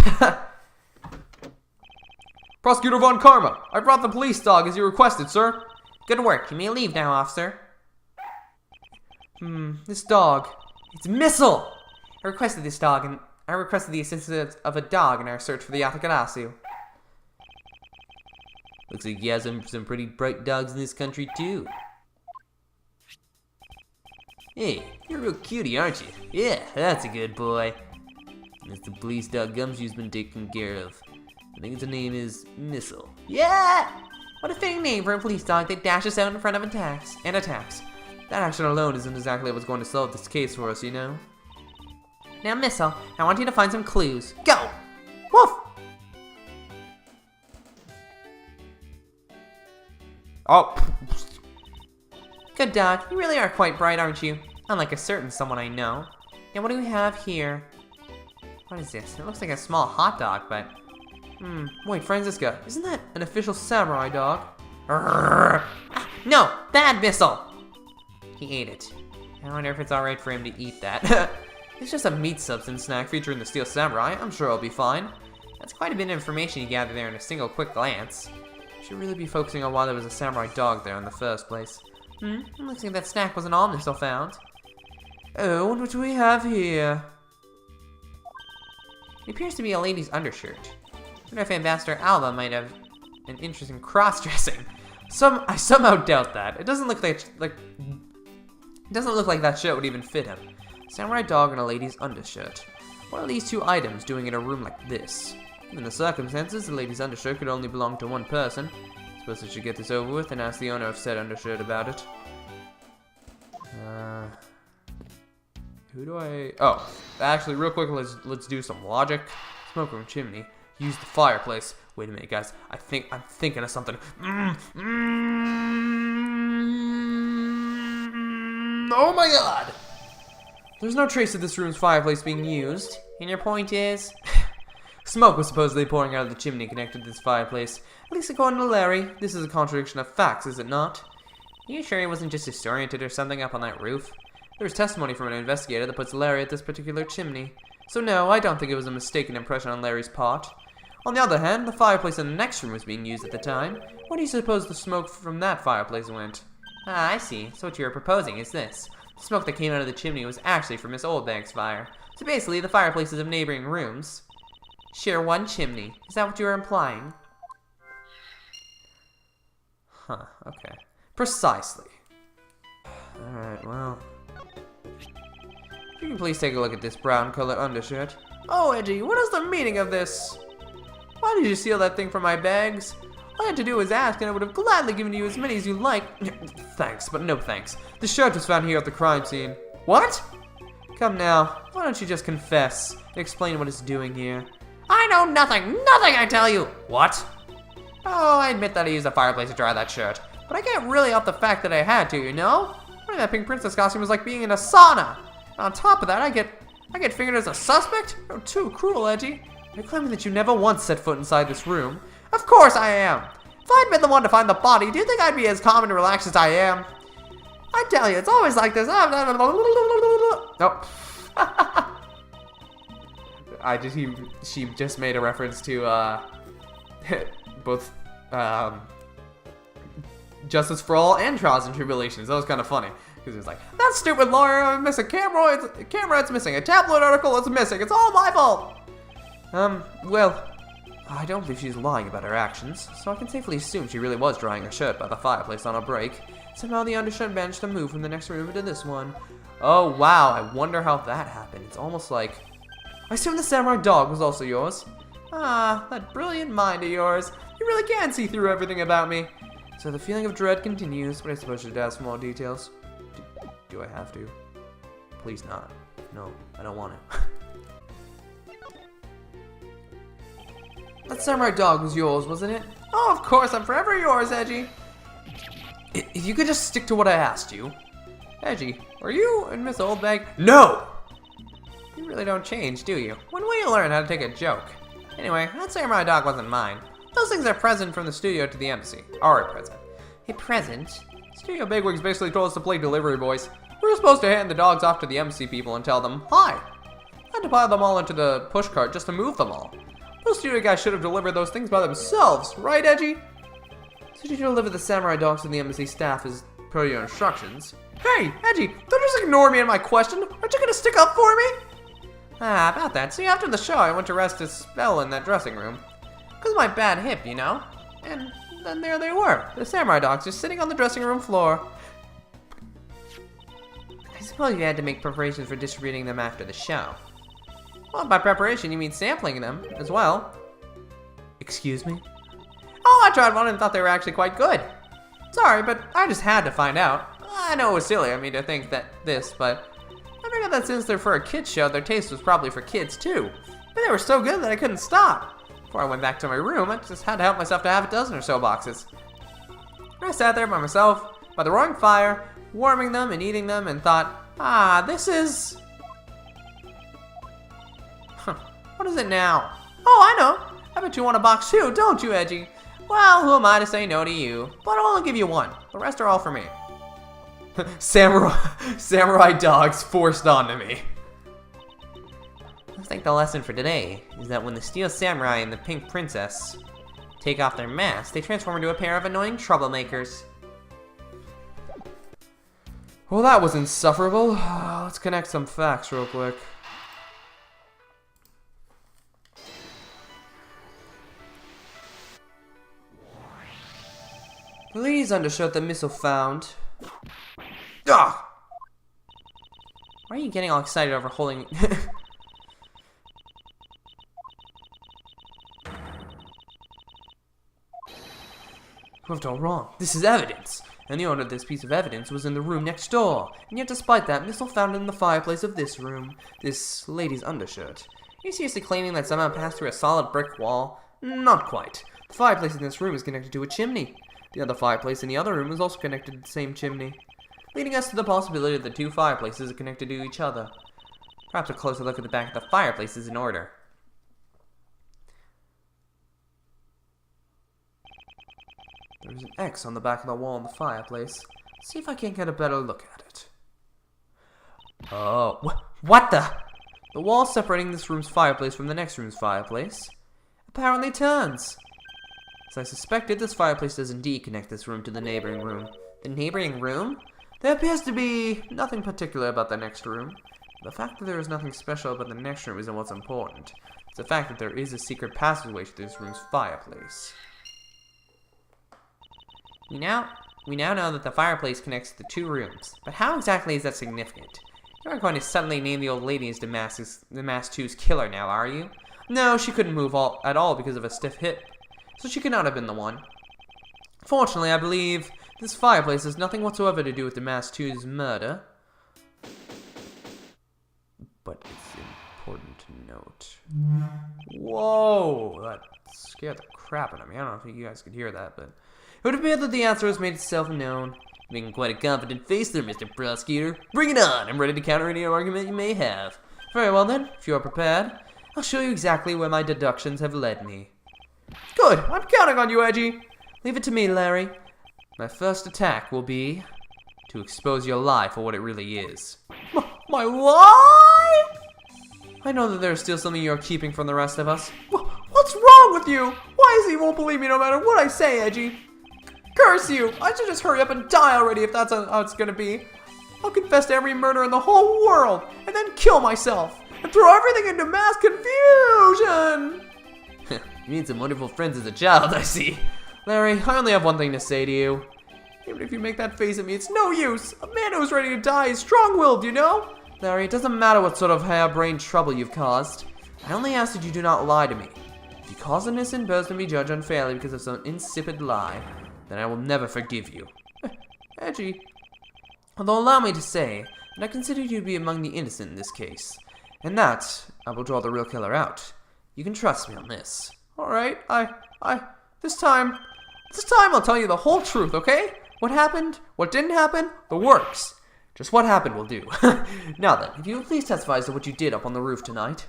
Prosecutor Von Karma, I brought the police dog as you requested, sir. Good work. You may leave now, officer. This dog. It's Missile! I requested this dog, and I requested the assistance of a dog in our search for the ALLABAHST. Looks like you have some pretty bright dogs in this country, too. Hey, you're a real cutie, aren't you? Yeah, that's a good boy. That's the police dog Gumshoe's been taken care of. I think its name is Missile. Yeah! What a fitting name for a police dog that dashes out in front of attacks. That action alone isn't exactly what's going to solve this case for us, you know? Now, Missile, I want you to find some clues. Go! Woof! Oh! Good dog. You really are quite bright, aren't you? Unlike a certain someone I know. Now, what do we have here? What is this? It looks like a small hot dog, but... Wait, Franziska, isn't that an official samurai dog? No! Bad Missile! He ate it. I wonder if it's alright for him to eat that. It's just a meat substance snack featuring the Steel Samurai. I'm sure it'll be fine. That's quite a bit of information you gather there in a single quick glance. Should really be focusing on why there was a samurai dog there in the first place. Looks like that snack wasn't all Missile found. Oh, what do we have here? It appears to be a lady's undershirt. I wonder if Ambassador Alba might have an interest in cross-dressing. I somehow doubt that. It doesn't look like that shirt would even fit him. Samurai dog and a lady's undershirt. What are these two items doing in a room like this? Given the circumstances, the lady's undershirt could only belong to one person. Suppose I should get this over with and ask the owner of said undershirt about it. Who do I... Oh, actually, real quick, let's do some logic. Smoke room chimney. Use the fireplace. Wait a minute, guys. I'm thinking of something. Oh my god! There's no trace of this room's fireplace being used. And your point is? Smoke was supposedly pouring out of the chimney connected to this fireplace. At least according to Larry, this is a contradiction of facts, is it not? Are you sure he wasn't just disoriented or something up on that roof? There's testimony from an investigator that puts Larry at this particular chimney. So no, I don't think it was a mistaken impression on Larry's part. On the other hand, the fireplace in the next room was being used at the time. Where do you suppose the smoke from that fireplace went? Ah, I see. So what you're proposing is this. The smoke that came out of the chimney was actually from Miss Oldbag's fire. So basically, the fireplaces of neighboring rooms share one chimney. Is that what you're implying? Huh, okay. Precisely. Alright, well... You can please take a look at this brown-colored undershirt. Oh, Edgy, what is the meaning of this? Why did you steal that thing from my bags? All I had to do was ask, and I would have gladly given you as many as you like. Thanks, but no thanks. The shirt was found here at the crime scene. What? Come now, why don't you just confess and explain what it's doing here? I know nothing. Nothing, I tell you. What? Oh, I admit that I used a fireplace to dry that shirt. But I can't really help the fact that I had to, you know? Wearing that pink princess costume was like being in a sauna. And on top of that, I get figured as a suspect? You're too cruel, Edgy. You're claiming that you never once set foot inside this room. Of course I am. If I'd been the one to find the body, do you think I'd be as calm and relaxed as I am? I tell you, it's always like this. Nope. She just made a reference to both Justice for All and Trials and Tribulations. That was kind of funny because it was like, that stupid lawyer missing camera. It's missing. A tabloid article is missing. It's all my fault. Well, I don't believe she's lying about her actions, so I can safely assume she really was drying her shirt by the fireplace on a break. Somehow the undershirt managed to move from the next room into this one. Oh wow, I wonder how that happened. It's almost like... I assume the samurai dog was also yours. Ah, that brilliant mind of yours. You really can see through everything about me. So the feeling of dread continues, but I suppose I should ask more details. Do I have to? Please not. No, I don't want to. That samurai dog was yours, wasn't it? Oh, of course, I'm forever yours, Edgy. If you could just stick to what I asked you. Edgy, are you and Miss Oldbag? No! You really don't change, do you? When will you learn how to take a joke? Anyway, that samurai dog wasn't mine. Those things are present from the studio to the embassy. Are a present. A present? Studio bigwigs basically told us to play delivery boys. We were supposed to hand the dogs off to the embassy people and tell them, hi. I had to pile them all into the pushcart just to move them all. Those studio guys should have delivered those things by themselves, right, Edgy? So did you deliver the samurai dogs to the embassy staff as per your instructions? Hey, Edgy, don't just ignore me and my question. Aren't you gonna stick up for me? Ah, about that. See, after the show, I went to rest a spell in that dressing room. Because of my bad hip, you know? And then there they were, the samurai dogs just sitting on the dressing room floor. I suppose you had to make preparations for distributing them after the show. Well, by preparation, you mean sampling them as well. Excuse me? Oh, I tried one and thought they were actually quite good. Sorry, but I just had to find out. I know it was silly of me to think that but I figured that since they're for a kids show, their taste was probably for kids too. But they were so good that I couldn't stop. Before I went back to my room, I just had to help myself to have a dozen or so boxes. I sat there by myself, by the roaring fire, warming them and eating them, and thought, this is... What is it now? Oh, I know. I bet you want a box too, don't you, Edgy? Well, who am I to say no to you? But I'll only give you one. The rest are all for me. Samurai dogs forced onto me. I think the lesson for today is that when the Steel Samurai and the Pink Princess take off their masks, they transform into a pair of annoying troublemakers. Well, that was insufferable. Let's connect some facts real quick. Please undershirt the missile found. Why are you getting all excited over holding... Proved all wrong. This is evidence. And the owner of this piece of evidence was in the room next door. And yet despite that, missile found in the fireplace of this room. This lady's undershirt. Are you seriously claiming that somehow passed through a solid brick wall? Not quite. The fireplace in this room is connected to a chimney. The other fireplace in the other room is also connected to the same chimney, leading us to the possibility that the two fireplaces are connected to each other. Perhaps a closer look at the back of the fireplace is in order. There's an X on the back of the wall in the fireplace. Let's see if I can't get a better look at it. Oh, what the? The wall separating this room's fireplace from the next room's fireplace apparently turns. As I suspected, this fireplace does indeed connect this room to the neighboring room. The neighboring room? There appears to be nothing particular about the next room. The fact that there is nothing special about the next room isn't what's important. It's the fact that there is a secret passageway to this room's fireplace. We now know that the fireplace connects the two rooms, but how exactly is that significant? You aren't going to suddenly name the old lady as the Mask 2's killer now, are you? No, she couldn't move at all because of a stiff hip, so she could not have been the one. Fortunately, I believe this fireplace has nothing whatsoever to do with the Mask 2's murder. But it's important to note. Whoa! That scared the crap out of me. I don't know if you guys could hear that, but... It would appear that the answer has made itself known. Making quite a confident face there, Mr. Prosecutor. Bring it on! I'm ready to counter any argument you may have. Very well then, if you are prepared, I'll show you exactly where my deductions have led me. Good! I'm counting on you, Edgy! Leave it to me, Larry. My first attack will be to expose your lie for what it really is. My lie? I know that there's still something you're keeping from the rest of us. What's wrong with you? Why is he won't believe me no matter what I say, Edgy? Curse you! I should just hurry up and die already if that's how it's gonna be. I'll confess to every murder in the whole world, and then kill myself, and throw everything into mass confusion! You made some wonderful friends as a child, I see. Larry, I only have one thing to say to you. Even if you make that face at me, it's no use. A man who's ready to die is strong-willed, you know? Larry, it doesn't matter what sort of harebrained trouble you've caused. I only ask that you do not lie to me. If you cause an innocent person to be judged unfairly because of some insipid lie, then I will never forgive you. Edgy. Although allow me to say that I consider you to be among the innocent in this case, and that I will draw the real killer out. You can trust me on this. Alright, this time I'll tell you the whole truth, okay? What happened, what didn't happen, the works. Just what happened will do. Now then, if you will please testify as to what you did up on the roof tonight.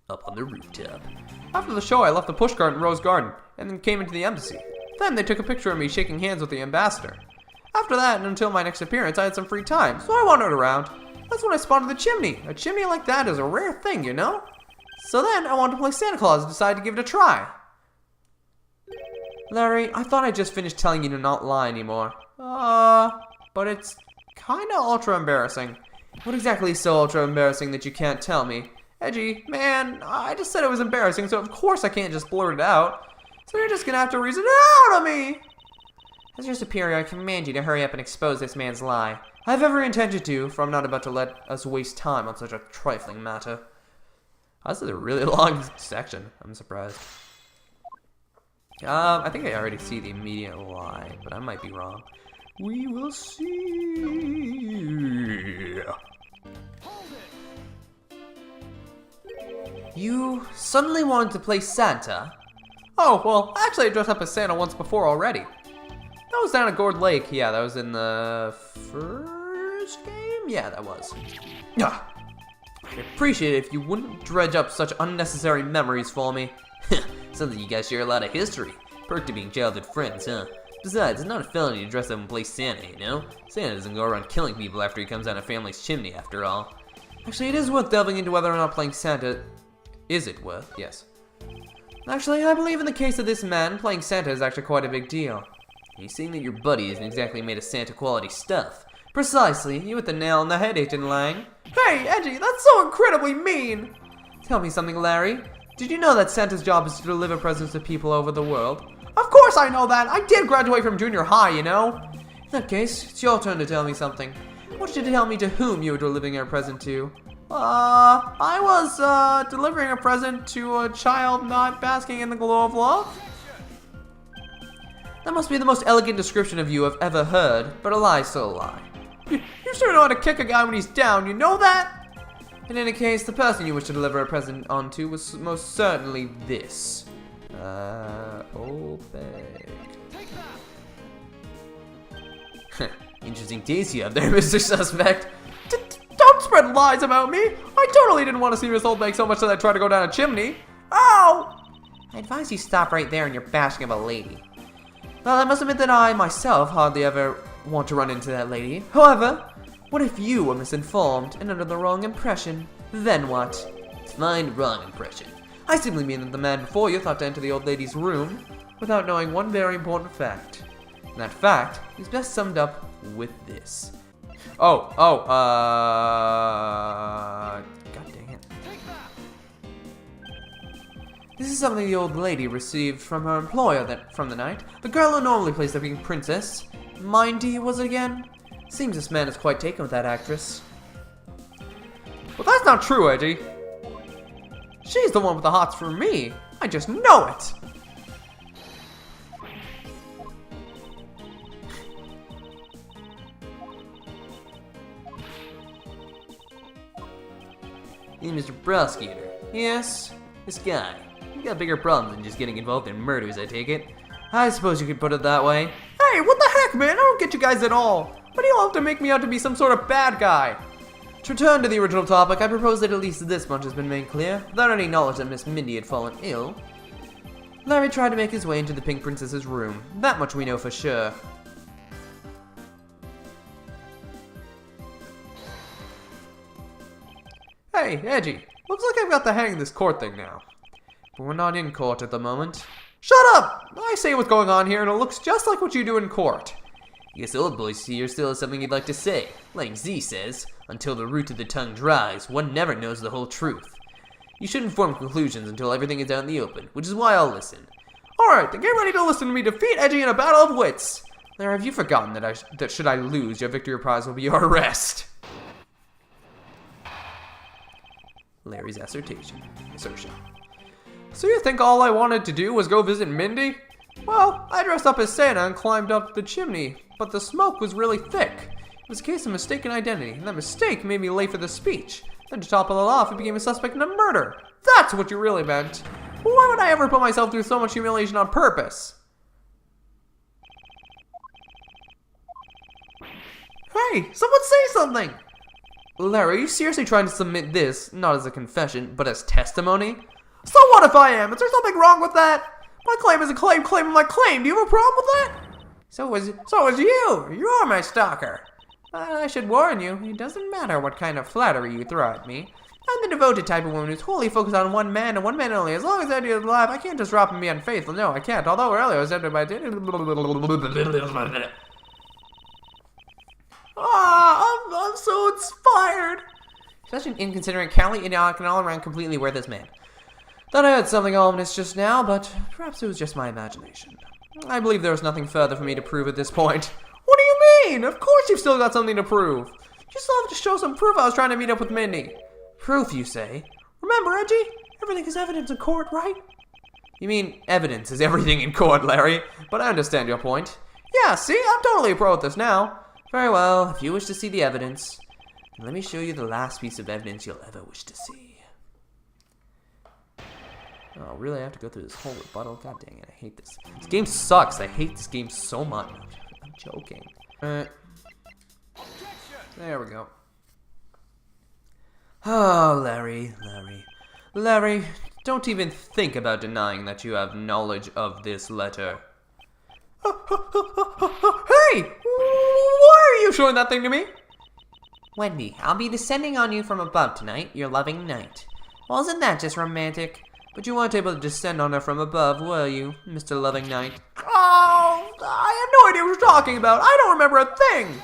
Up on the rooftop. After the show, I left the pushcart in Rose Garden, and then came into the embassy. Then they took a picture of me shaking hands with the ambassador. After that, and until my next appearance, I had some free time, so I wandered around. That's when I spotted the chimney. A chimney like that is a rare thing, you know? So then, I wanted to play Santa Claus and decided to give it a try. Larry, I thought I just finished telling you to not lie anymore. But it's kinda ultra embarrassing. What exactly is so ultra embarrassing that you can't tell me? Edgy, man, I just said it was embarrassing, so of course I can't just blurt it out. So you're just gonna have to reason it out of me! As your superior, I command you to hurry up and expose this man's lie. I have every intention to, for I'm not about to let us waste time on such a trifling matter. This is a really long section. I'm surprised. I think I already see the immediate lie, but I might be wrong. We will see. You suddenly wanted to play Santa? Oh, well, actually I dressed up as Santa once before already. That was down at Gourd Lake. Yeah, that was in the first game? Yeah, that was. I'd appreciate it if you wouldn't dredge up such unnecessary memories for me. Sounds like you guys share a lot of history. Perk to being childhood friends, huh? Besides, it's not a felony to dress up and play Santa, you know? Santa doesn't go around killing people after he comes down a family's chimney, after all. Actually, it is worth delving into whether or not playing Santa... Is it worth? Yes. Actually, I believe in the case of this man, playing Santa is actually quite a big deal. He's saying that your buddy isn't exactly made of Santa-quality stuff. Precisely. You hit the nail on the head, Agent Lang. Hey, Edgy, that's so incredibly mean! Tell me something, Larry. Did you know that Santa's job is to deliver presents to people over the world? Of course I know that! I did graduate from junior high, you know? In that case, it's your turn to tell me something. I want you to tell me to whom you were delivering a present to. I was, delivering a present to a child not basking in the glow of love. That must be the most elegant description of you I've ever heard, but a lie's still a lie. You sure know how to kick a guy when he's down, you know that? In any case, the person you wish to deliver a present onto was most certainly this. Old bag. Interesting taste you have there, Mr. Suspect. Don't spread lies about me. I totally didn't want to see Miss Oldbag so much that I tried to go down a chimney. Ow! I advise you stop right there and you're bashing of a lady. Well, I must admit that I, myself, hardly ever want to run into that lady. However, what if you were misinformed and under the wrong impression? Then what? Fine, wrong impression. I simply mean that the man before you thought to enter the old lady's room without knowing one very important fact. And that fact is best summed up with this. God dang it. This is something the old lady received from her employer from the night. The girl who normally plays the Pink Princess. Mindy, was it again? Seems this man is quite taken with that actress. Well, that's not true, Edgy. She's the one with the hots for me. I just know it. Hey, Mr. Prosecutor. Yes? This guy. You got bigger problems than just getting involved in murders, I take it. I suppose you could put it that way. Hey, what the heck, man? I don't get you guys at all. Why do you all have to make me out to be some sort of bad guy? To return to the original topic, I propose that at least this much has been made clear. Without any knowledge that Miss Mindy had fallen ill, Larry tried to make his way into the Pink Princess's room. That much we know for sure. Hey, Edgy. Looks like I've got the hang of this court thing now. But we're not in court at the moment. Shut up! I say what's going on here and it looks just like what you do in court. Guess old boys here still has something you'd like to say. Like Z says, until the root of the tongue dries, one never knows the whole truth. You shouldn't form conclusions until everything is out in the open, which is why I'll listen. Alright, then get ready to listen to me defeat Edgy in a battle of wits. Larry, have you forgotten that should I lose, your victory prize will be your arrest? Larry's assertion. So you think all I wanted to do was go visit Mindy? Well, I dressed up as Santa and climbed up the chimney, but the smoke was really thick. It was a case of mistaken identity, and that mistake made me late for the speech. Then to top it all off, I became a suspect in a murder. That's what you really meant. Why would I ever put myself through so much humiliation on purpose? Hey, someone say something! Larry, are you seriously trying to submit this, not as a confession, but as testimony? So what if I am? Is there something wrong with that? My claim is a claim, claim is my claim. Do you have a problem with that? So is you. You're my stalker. I should warn you, it doesn't matter what kind of flattery you throw at me. I'm the devoted type of woman who's wholly focused on one man and one man only. As long as Eddie is alive, I can't just drop him and be unfaithful. No, I can't. Although earlier I was tempted by... I'm so inspired. Such an inconsiderate, cowardly, idiotic, and all around completely worthless man. Thought I had something ominous just now, but perhaps it was just my imagination. I believe there was nothing further for me to prove at this point. What do you mean? Of course you've still got something to prove. You still have to show some proof I was trying to meet up with Mindy. Proof, you say? Remember, Edgy? Everything is evidence in court, right? You mean evidence is everything in court, Larry? But I understand your point. Yeah, see? I'm totally a pro at this now. Very well, if you wish to see the evidence, then let me show you the last piece of evidence you'll ever wish to see. Oh, really? I have to go through this whole rebuttal? God dang it, I hate this. This game sucks. I hate this game so much. I'm joking. There we go. Oh, Larry, don't even think about denying that you have knowledge of this letter. Hey! Why are you showing that thing to me? Wendy, I'll be descending on you from above tonight, your loving knight. Well, isn't that just romantic? But you weren't able to descend on her from above, were you, Mr. Loving Knight? Oh, I have no idea what you're talking about. I don't remember a thing.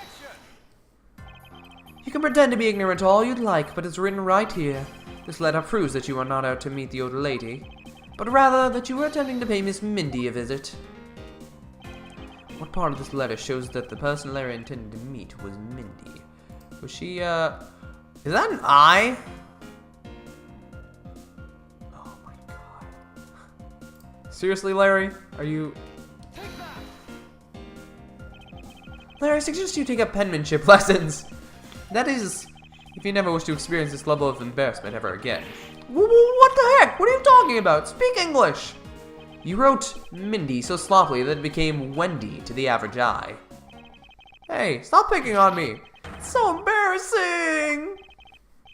You can pretend to be ignorant all you'd like, but it's written right here. This letter proves that you are not out to meet the old lady, but rather that you were attempting to pay Miss Mindy a visit. What part of this letter shows that the person Larry intended to meet was Mindy? Was she, is that an I? Seriously, Larry? Are you... Larry, I suggest you take up penmanship lessons. That is, if you never wish to experience this level of embarrassment ever again. What the heck? What are you talking about? Speak English! You wrote Mindy so sloppily that it became Wendy to the average eye. Hey, stop picking on me. It's so embarrassing.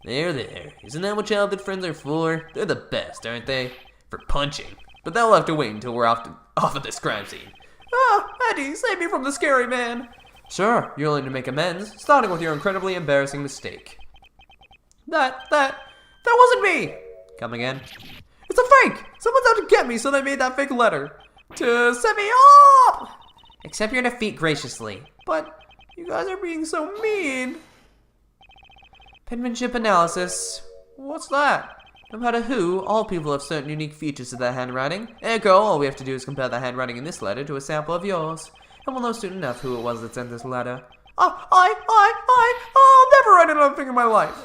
There. Isn't that what childhood friends are for? They're the best, aren't they? For punching. But that'll have to wait until we're off of this crime scene. Ah, Eddie, save me from the scary man. Sure, you're willing to make amends, starting with your incredibly embarrassing mistake. That wasn't me. Come again? It's a fake. Someone's out to get me, so they made that fake letter to set me up. Accept your defeat graciously. But you guys are being so mean. Penmanship Analysis. What's that? No matter who, all people have certain unique features to their handwriting. Ergo, all we have to do is compare the handwriting in this letter to a sample of yours. And we'll know soon enough who it was that sent this letter. I'll never write another thing in my life.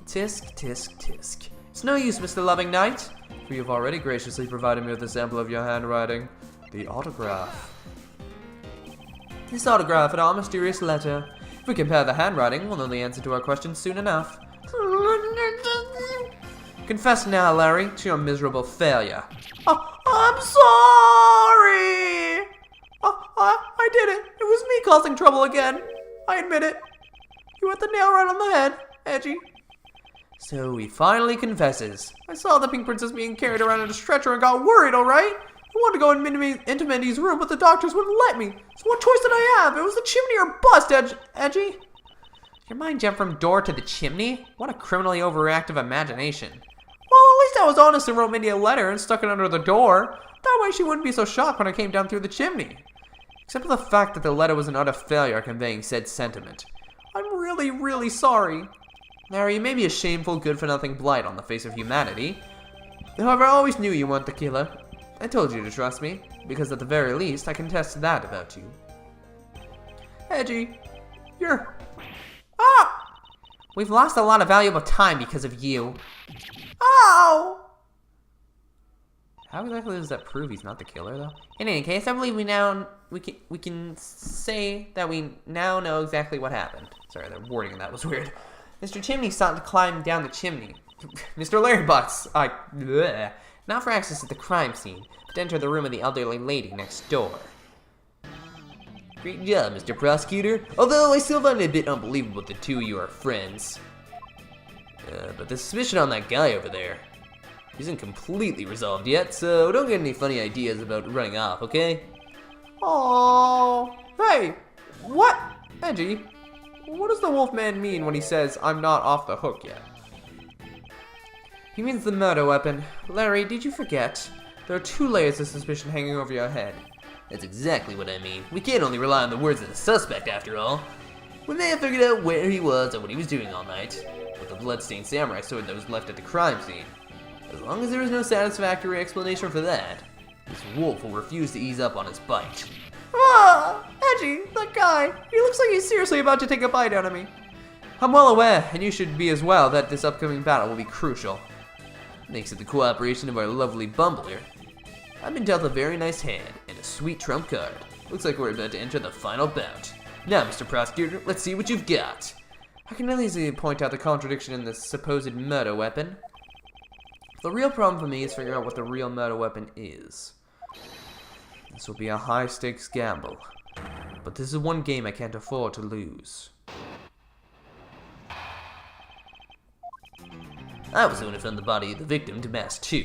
Tisk. It's no use, Mr. Loving Knight, for you have already graciously provided me with a sample of your handwriting. The autograph. This autograph and our mysterious letter. If we compare the handwriting, we'll know the answer to our question soon enough. Confess now, Larry, to your miserable failure. Oh, I'm sorry! I did it. It was me causing trouble again. I admit it. You hit the nail right on the head, Edgy. So he finally confesses. I saw the Pink Princess being carried around in a stretcher and got worried, alright? I wanted to go into Mindy's room, but the doctors wouldn't let me. So what choice did I have? It was the chimney or bust, Edgy. Your mind jumped from door to the chimney? What a criminally overactive imagination. Well, at least I was honest and wrote Mindy a letter and stuck it under the door. That way she wouldn't be so shocked when I came down through the chimney. Except for the fact that the letter was an utter failure conveying said sentiment. I'm really, really sorry. Larry, you may be a shameful, good-for-nothing blight on the face of humanity. However, I always knew you weren't the killer. I told you to trust me, because at the very least, I can test that about you. Edgy, you're... Ah! We've lost a lot of valuable time because of you. Ow! How exactly does that prove he's not the killer, though? In any case, I believe we can say that we now know exactly what happened. Sorry, the wording of that was weird. Mr. Chimney sought to climb down the chimney. Mr. Larry Butts, not for access to the crime scene, but to enter the room of the elderly lady next door. Great job, Mr. Prosecutor. Although I still find it a bit unbelievable that the two of you are friends. But the suspicion on that guy over there isn't completely resolved yet, so don't get any funny ideas about running off, okay? Oh, hey, what? Edgy, what does the Wolfman mean when he says, I'm not off the hook yet? He means the murder weapon. Larry, did you forget? There are 2 layers of suspicion hanging over your head. That's exactly what I mean. We can't only rely on the words of the suspect, after all. We may have figured out where he was and what he was doing all night, with the bloodstained samurai sword that was left at the crime scene. As long as there is no satisfactory explanation for that, this wolf will refuse to ease up on his bite. Ah! Edgy, that guy, he looks like he's seriously about to take a bite out of me. I'm well aware, and you should be as well, that this upcoming battle will be crucial. Thanks to the cooperation of our lovely bumbler, I've been dealt a very nice hand and a sweet trump card. Looks like we're about to enter the final bout. Now, Mr. Prosecutor, let's see what you've got. I can easily point out the contradiction in this supposed murder weapon. The real problem for me is figuring out what the real murder weapon is. This will be a high-stakes gamble, but this is one game I can't afford to lose. I was the one who found the body of the victim to Mask 2.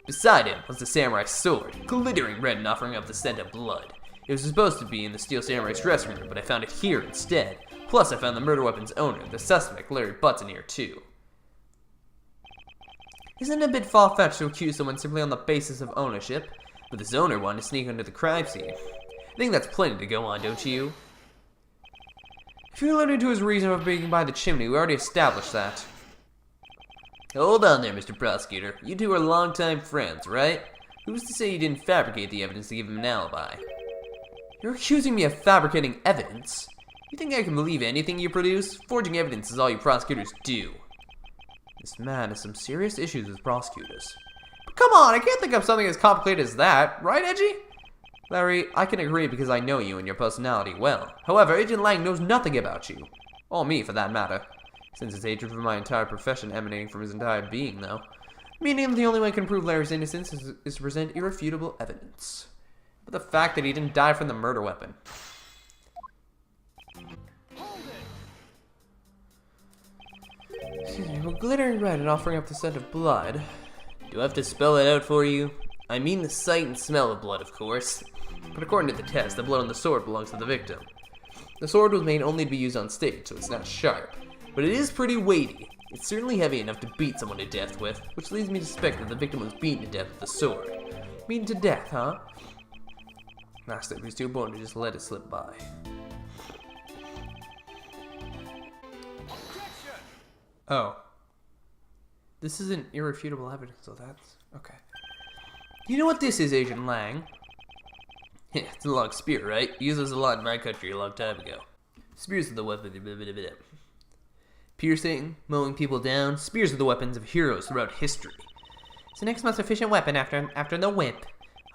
Beside him was the samurai sword, glittering red and offering up the scent of blood. It was supposed to be in the Steel Samurai's dressing room, but I found it here instead. Plus, I found the murder weapon's owner, the suspect, Larry Butts, in here too. Isn't it a bit far-fetched to accuse someone simply on the basis of ownership? But this owner wanted to sneak into the crime scene. I think that's plenty to go on, don't you? If you're alluding to his reason for being by the chimney, we already established that. Hold on there, Mr. Prosecutor. You two are longtime friends, right? Who's to say you didn't fabricate the evidence to give him an alibi? You're accusing me of fabricating evidence? You think I can believe anything you produce? Forging evidence is all you prosecutors do. This man has some serious issues with prosecutors. But come on, I can't think of something as complicated as that, right, Edgy? Larry, I can agree because I know you and your personality well. However, Agent Lang knows nothing about you. Or me, for that matter. Since his hatred for my entire profession emanating from his entire being, though. Meaning the only way I can prove Larry's innocence is to present irrefutable evidence. But the fact that he didn't die from the murder weapon. Excuse me, well, glittering red and offering up the scent of blood. Do I have to spell it out for you? I mean the sight and smell of blood, of course. But according to the test, the blood on the sword belongs to the victim. The sword was made only to be used on stage, so it's not sharp. But it is pretty weighty. It's certainly heavy enough to beat someone to death with, which leads me to suspect that the victim was beaten to death with the sword. Beaten to death, huh? Last it was too important to just let it slip by. Oh. This isn't irrefutable evidence, so that's... okay. You know what this is, Agent Lang? Yeah, it's a long spear, right? Used this a lot in my country a long time ago. Spears are the weapon... Piercing, mowing people down, spears are the weapons of heroes throughout history. It's the next most efficient weapon after the whip.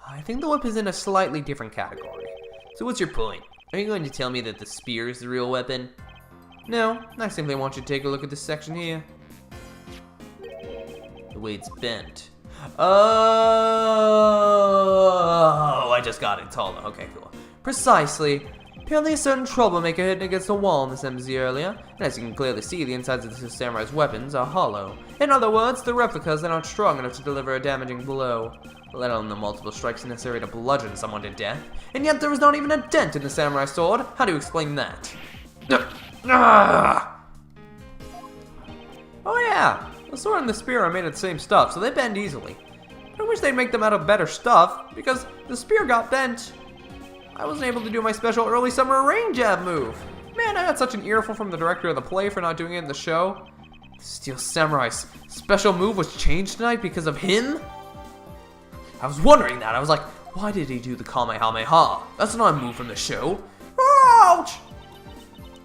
I think the whip is in a slightly different category. So what's your point? Are you going to tell me that the spear is the real weapon? No, I simply want you to take a look at this section here. The way it's bent. Oh, I just got it. It's hollow. Okay, cool. Precisely. Apparently a certain troublemaker hidden against the wall in this embassy earlier, and as you can clearly see, the insides of the samurai's weapons are hollow. In other words, the replicas are not strong enough to deliver a damaging blow, let alone the multiple strikes necessary to bludgeon someone to death. And yet there was not even a dent in the samurai sword. How do you explain that? Oh yeah, the sword and the spear are made of the same stuff, so they bend easily. I wish they'd make them out of better stuff, because the spear got bent. I wasn't able to do my special early summer rain jab move. Man, I had such an earful from the director of the play for not doing it in the show. The Steel Samurai's special move was changed tonight because of him? I was wondering that. I was like, why did he do the Kamehameha? That's not a move from the show. Ouch!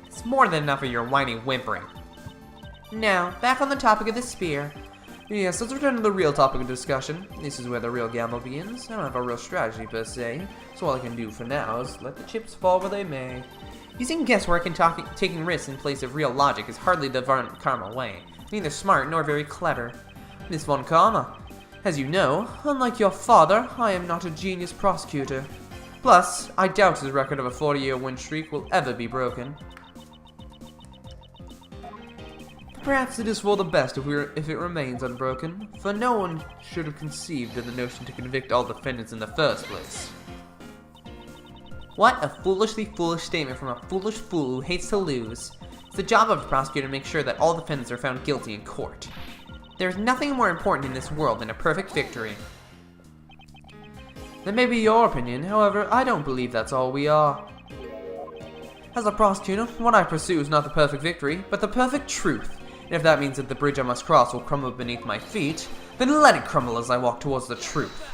It's more than enough of your whiny whimpering. Now, back on the topic of the spear. Yes, let's return to the real topic of discussion. This is where the real gamble begins. I don't have a real strategy per se, so all I can do for now is let the chips fall where they may. Using guesswork and taking risks in place of real logic is hardly the Von Karma way. Neither smart nor very clever. Miss Von Karma, as you know, unlike your father, I am not a genius prosecutor. Plus, I doubt his record of a 40-year win streak will ever be broken. Perhaps it is for the best if it remains unbroken, for no one should have conceived of the notion to convict all defendants in the first place. What a foolishly foolish statement from a foolish fool who hates to lose. It's the job of a prosecutor to make sure that all defendants are found guilty in court. There's nothing more important in this world than a perfect victory. That may be your opinion, however, I don't believe that's all we are. As a prosecutor, what I pursue is not the perfect victory, but the perfect truth. And if that means that the bridge I must cross will crumble beneath my feet, then let it crumble as I walk towards the truth.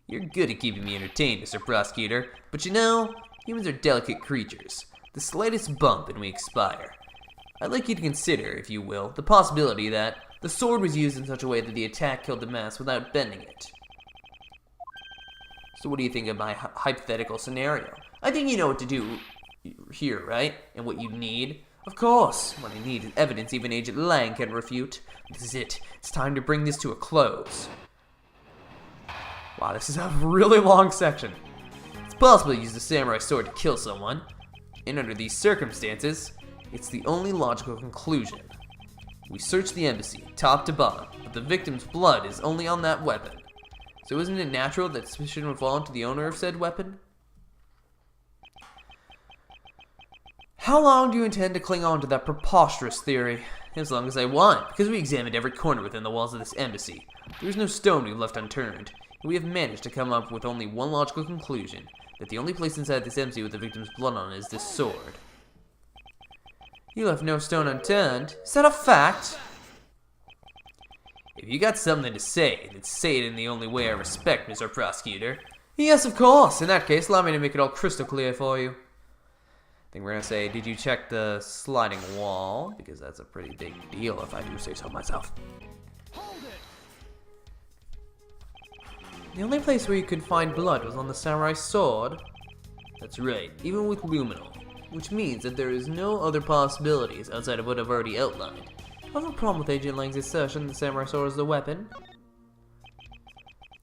You're good at keeping me entertained, Mr. Prosecutor, but you know, humans are delicate creatures. The slightest bump and we expire. I'd like you to consider, if you will, the possibility that the sword was used in such a way that the attack killed the mask without bending it. So what do you think of my hypothetical scenario? I think you know what to do here, right? And what you need? Of course. What I need is evidence even Agent Lang can refute. This is it. It's time to bring this to a close. Wow, this is a really long section. It's possible to use the samurai sword to kill someone. And under these circumstances, it's the only logical conclusion. We search the embassy, top to bottom, but the victim's blood is only on that weapon. So isn't it natural that suspicion would fall onto the owner of said weapon? How long do you intend to cling on to that preposterous theory? As long as I want, because we examined every corner within the walls of this embassy. There is no stone we left unturned. We have managed to come up with only one logical conclusion, that the only place inside this embassy with the victim's blood on it is this sword. You left no stone unturned. Is that a fact? If you got something to say, then say it in the only way I respect, Mr. Prosecutor. Yes, of course. In that case, allow me to make it all crystal clear for you. I think we're going to say, did you check the sliding wall? Because that's a pretty big deal if I do say so myself. The only place where you could find blood was on the samurai sword. That's right, even with luminol. Which means that there is no other possibilities outside of what I've already outlined. I have a problem with Agent Lang's assertion that the samurai sword is the weapon.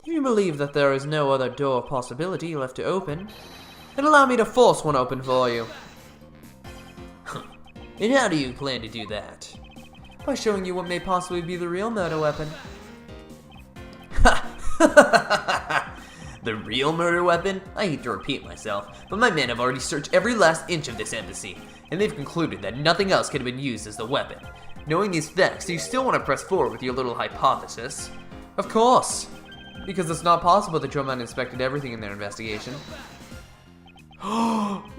If you believe that there is no other door of possibility left to open, then allow me to force one open for you. And how do you plan to do that? By showing you what may possibly be the real murder weapon. The real murder weapon? I hate to repeat myself, but my men have already searched every last inch of this embassy, and they've concluded that nothing else could have been used as the weapon. Knowing these facts, do you still want to press forward with your little hypothesis? Of course, because it's not possible that your men inspected everything in their investigation.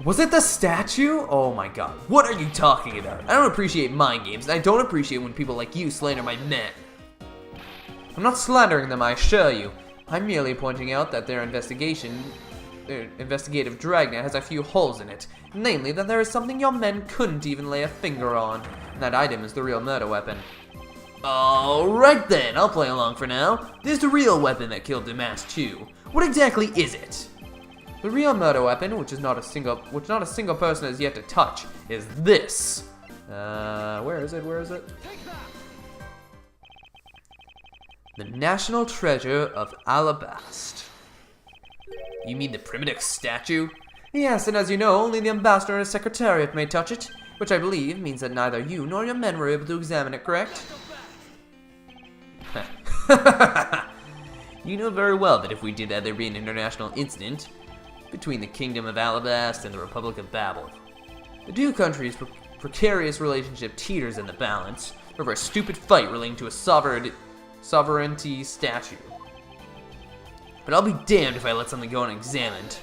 Was it the statue? Oh my god. What are you talking about? I don't appreciate mind games, and I don't appreciate when people like you slander my men. I'm not slandering them, I assure you. I'm merely pointing out that their investigative dragnet has a few holes in it. Namely, that there is something your men couldn't even lay a finger on. And that item is the real murder weapon. Alright then, I'll play along for now. This is the real weapon that killed Damask too. What exactly is it? The real murder weapon, which not a single person has yet to touch, is this. Where is it? The national treasure of ALLABAHST. You mean the primitive statue? Yes, and as you know, only the ambassador and his secretariat may touch it, which I believe means that neither you nor your men were able to examine it, correct? You know very well that if we did that, there'd be an international incident between the Kingdom of ALLABAHST and the Republic of Babel. The two countries' precarious relationship teeters in the balance over a stupid fight relating to a sovereignty statue. But I'll be damned if I let something go unexamined.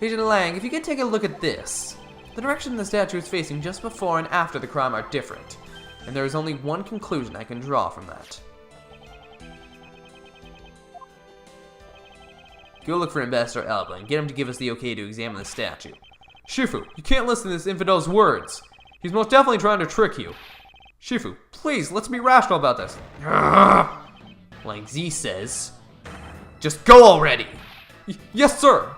Agent Lang, if you could take a look at this. The direction the statue is facing just before and after the crime are different, and there is only one conclusion I can draw from that. Go look for Ambassador Alba and get him to give us the okay to examine the statue. Shifu, you can't listen to this infidel's words. He's most definitely trying to trick you. Shifu, please, let's be rational about this. Like Z says, just go already! Yes, sir!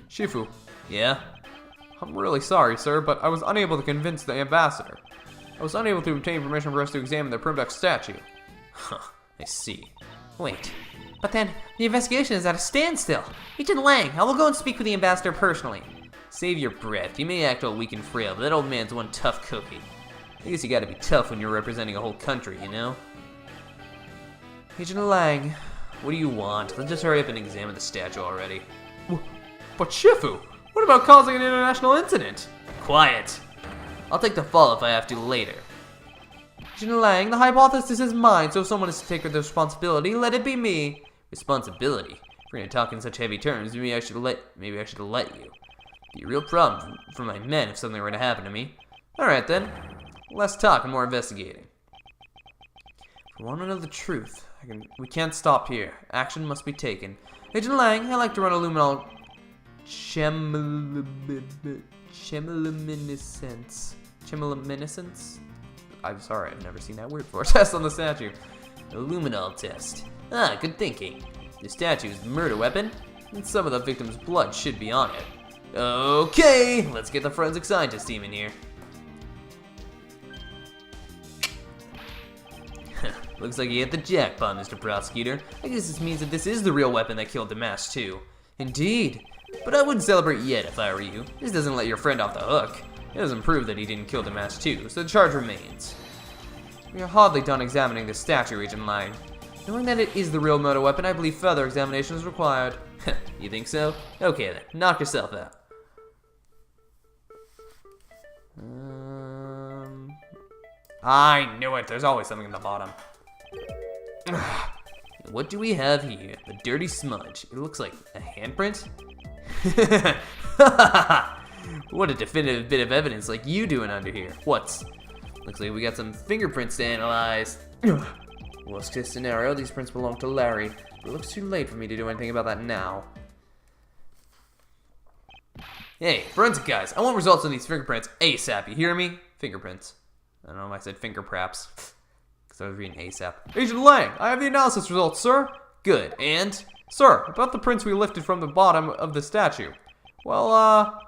Shifu, Yeah? I'm really sorry, sir, but I was unable to convince the ambassador. I was unable to obtain permission for us to examine the primitive statue. Huh, I see. Wait, but then the investigation is at a standstill. Agent Lang, I will go and speak with the ambassador personally. Save your breath. You may act all weak and frail, but that old man's one tough cookie. I guess you gotta be tough when you're representing a whole country, you know? Agent Lang, What do you want? Let's just hurry up and examine the statue already. but Shifu, what about causing an international incident? Quiet! I'll take the fall if I have to later. Agent Lang, the hypothesis is mine, so if someone is to take the responsibility, let it be me. Responsibility? If we're gonna talk in such heavy terms, maybe I should let you. Be a real problem for my men if something were to happen to me. Alright then, less talk and more investigating. If we want to know the truth, we can't stop here. Action must be taken. Agent Lang, I like to run a luminol chemiluminescence? I'm sorry, I've never seen that word before. Test on the statue. A luminol test. Ah, good thinking. The statue's murder weapon, and some of the victim's blood should be on it. Okay, let's get the forensic scientist team in here. Looks like you hit the jackpot, Mr. Prosecutor. I guess this means that this is the real weapon that killed Damask too. Indeed. But I wouldn't celebrate yet if I were you. This doesn't let your friend off the hook. It doesn't prove that he didn't kill Damask too, so the charge remains. We are hardly done examining this statue, Agent Lang. Knowing that it is the real murder weapon, I believe further examination is required. You think so? Okay then, knock yourself out. I knew it. There's always something in the bottom. What do we have here? The dirty smudge. It looks like a handprint? What a definitive bit of evidence like you doing under here. Looks like we got some fingerprints to analyze. Worst case scenario, these prints belong to Larry. But it looks too late for me to do anything about that now. Hey, forensic guys, I want results on these fingerprints ASAP, you hear me? Fingerprints. I don't know if I said finger praps, because I was reading ASAP. Agent Lang, I have the analysis results, sir. Good, and? Sir, about the prints we lifted from the bottom of the statue. Well,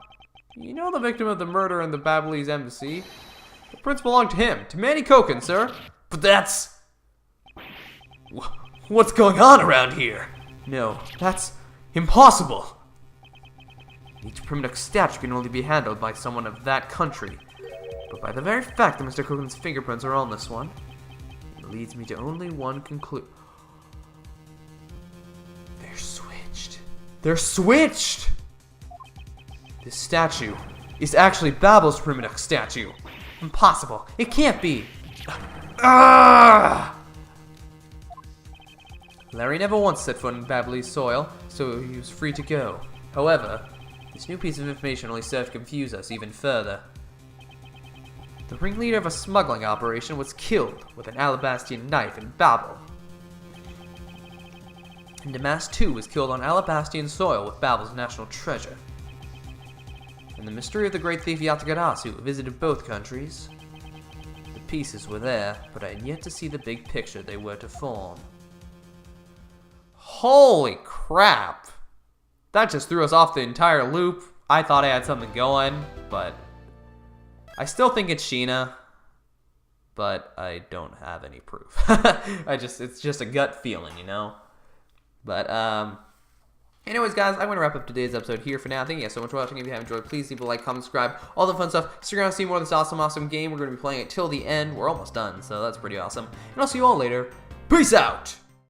you know the victim of the murder in the Babylese embassy? The prints belong to him, to Manny Koken, sir. But that's... What's going on around here? No, that's impossible. Each primitive statue can only be handled by someone of that country. But by the very fact that Mr. Koken's fingerprints are on this one, it leads me to only one conclusion. They're switched. They're switched! This statue is actually Babel's primitive statue. Impossible. It can't be. Larry never once set foot in Babylese soil, so he was free to go. However, this new piece of information only served to confuse us even further. The ringleader of a smuggling operation was killed with an Allabastian knife in Babel. And Damask too was killed on Allabastian soil with Babel's national treasure. And the mystery of the great thief Yatagarasu visited both countries. The pieces were there, but I had yet to see the big picture they were to form. Holy crap! That just threw us off the entire loop. I thought I had something going, but I still think it's Sheena, but I don't have any proof. It's just a gut feeling, you know? But, anyways, guys, I'm going to wrap up today's episode here for now. Thank you guys so much for watching. If you have enjoyed, please leave a like, comment, subscribe, all the fun stuff. Stick around to see more of this awesome game. We're going to be playing it till the end. We're almost done, so that's pretty awesome. And I'll see you all later. Peace out!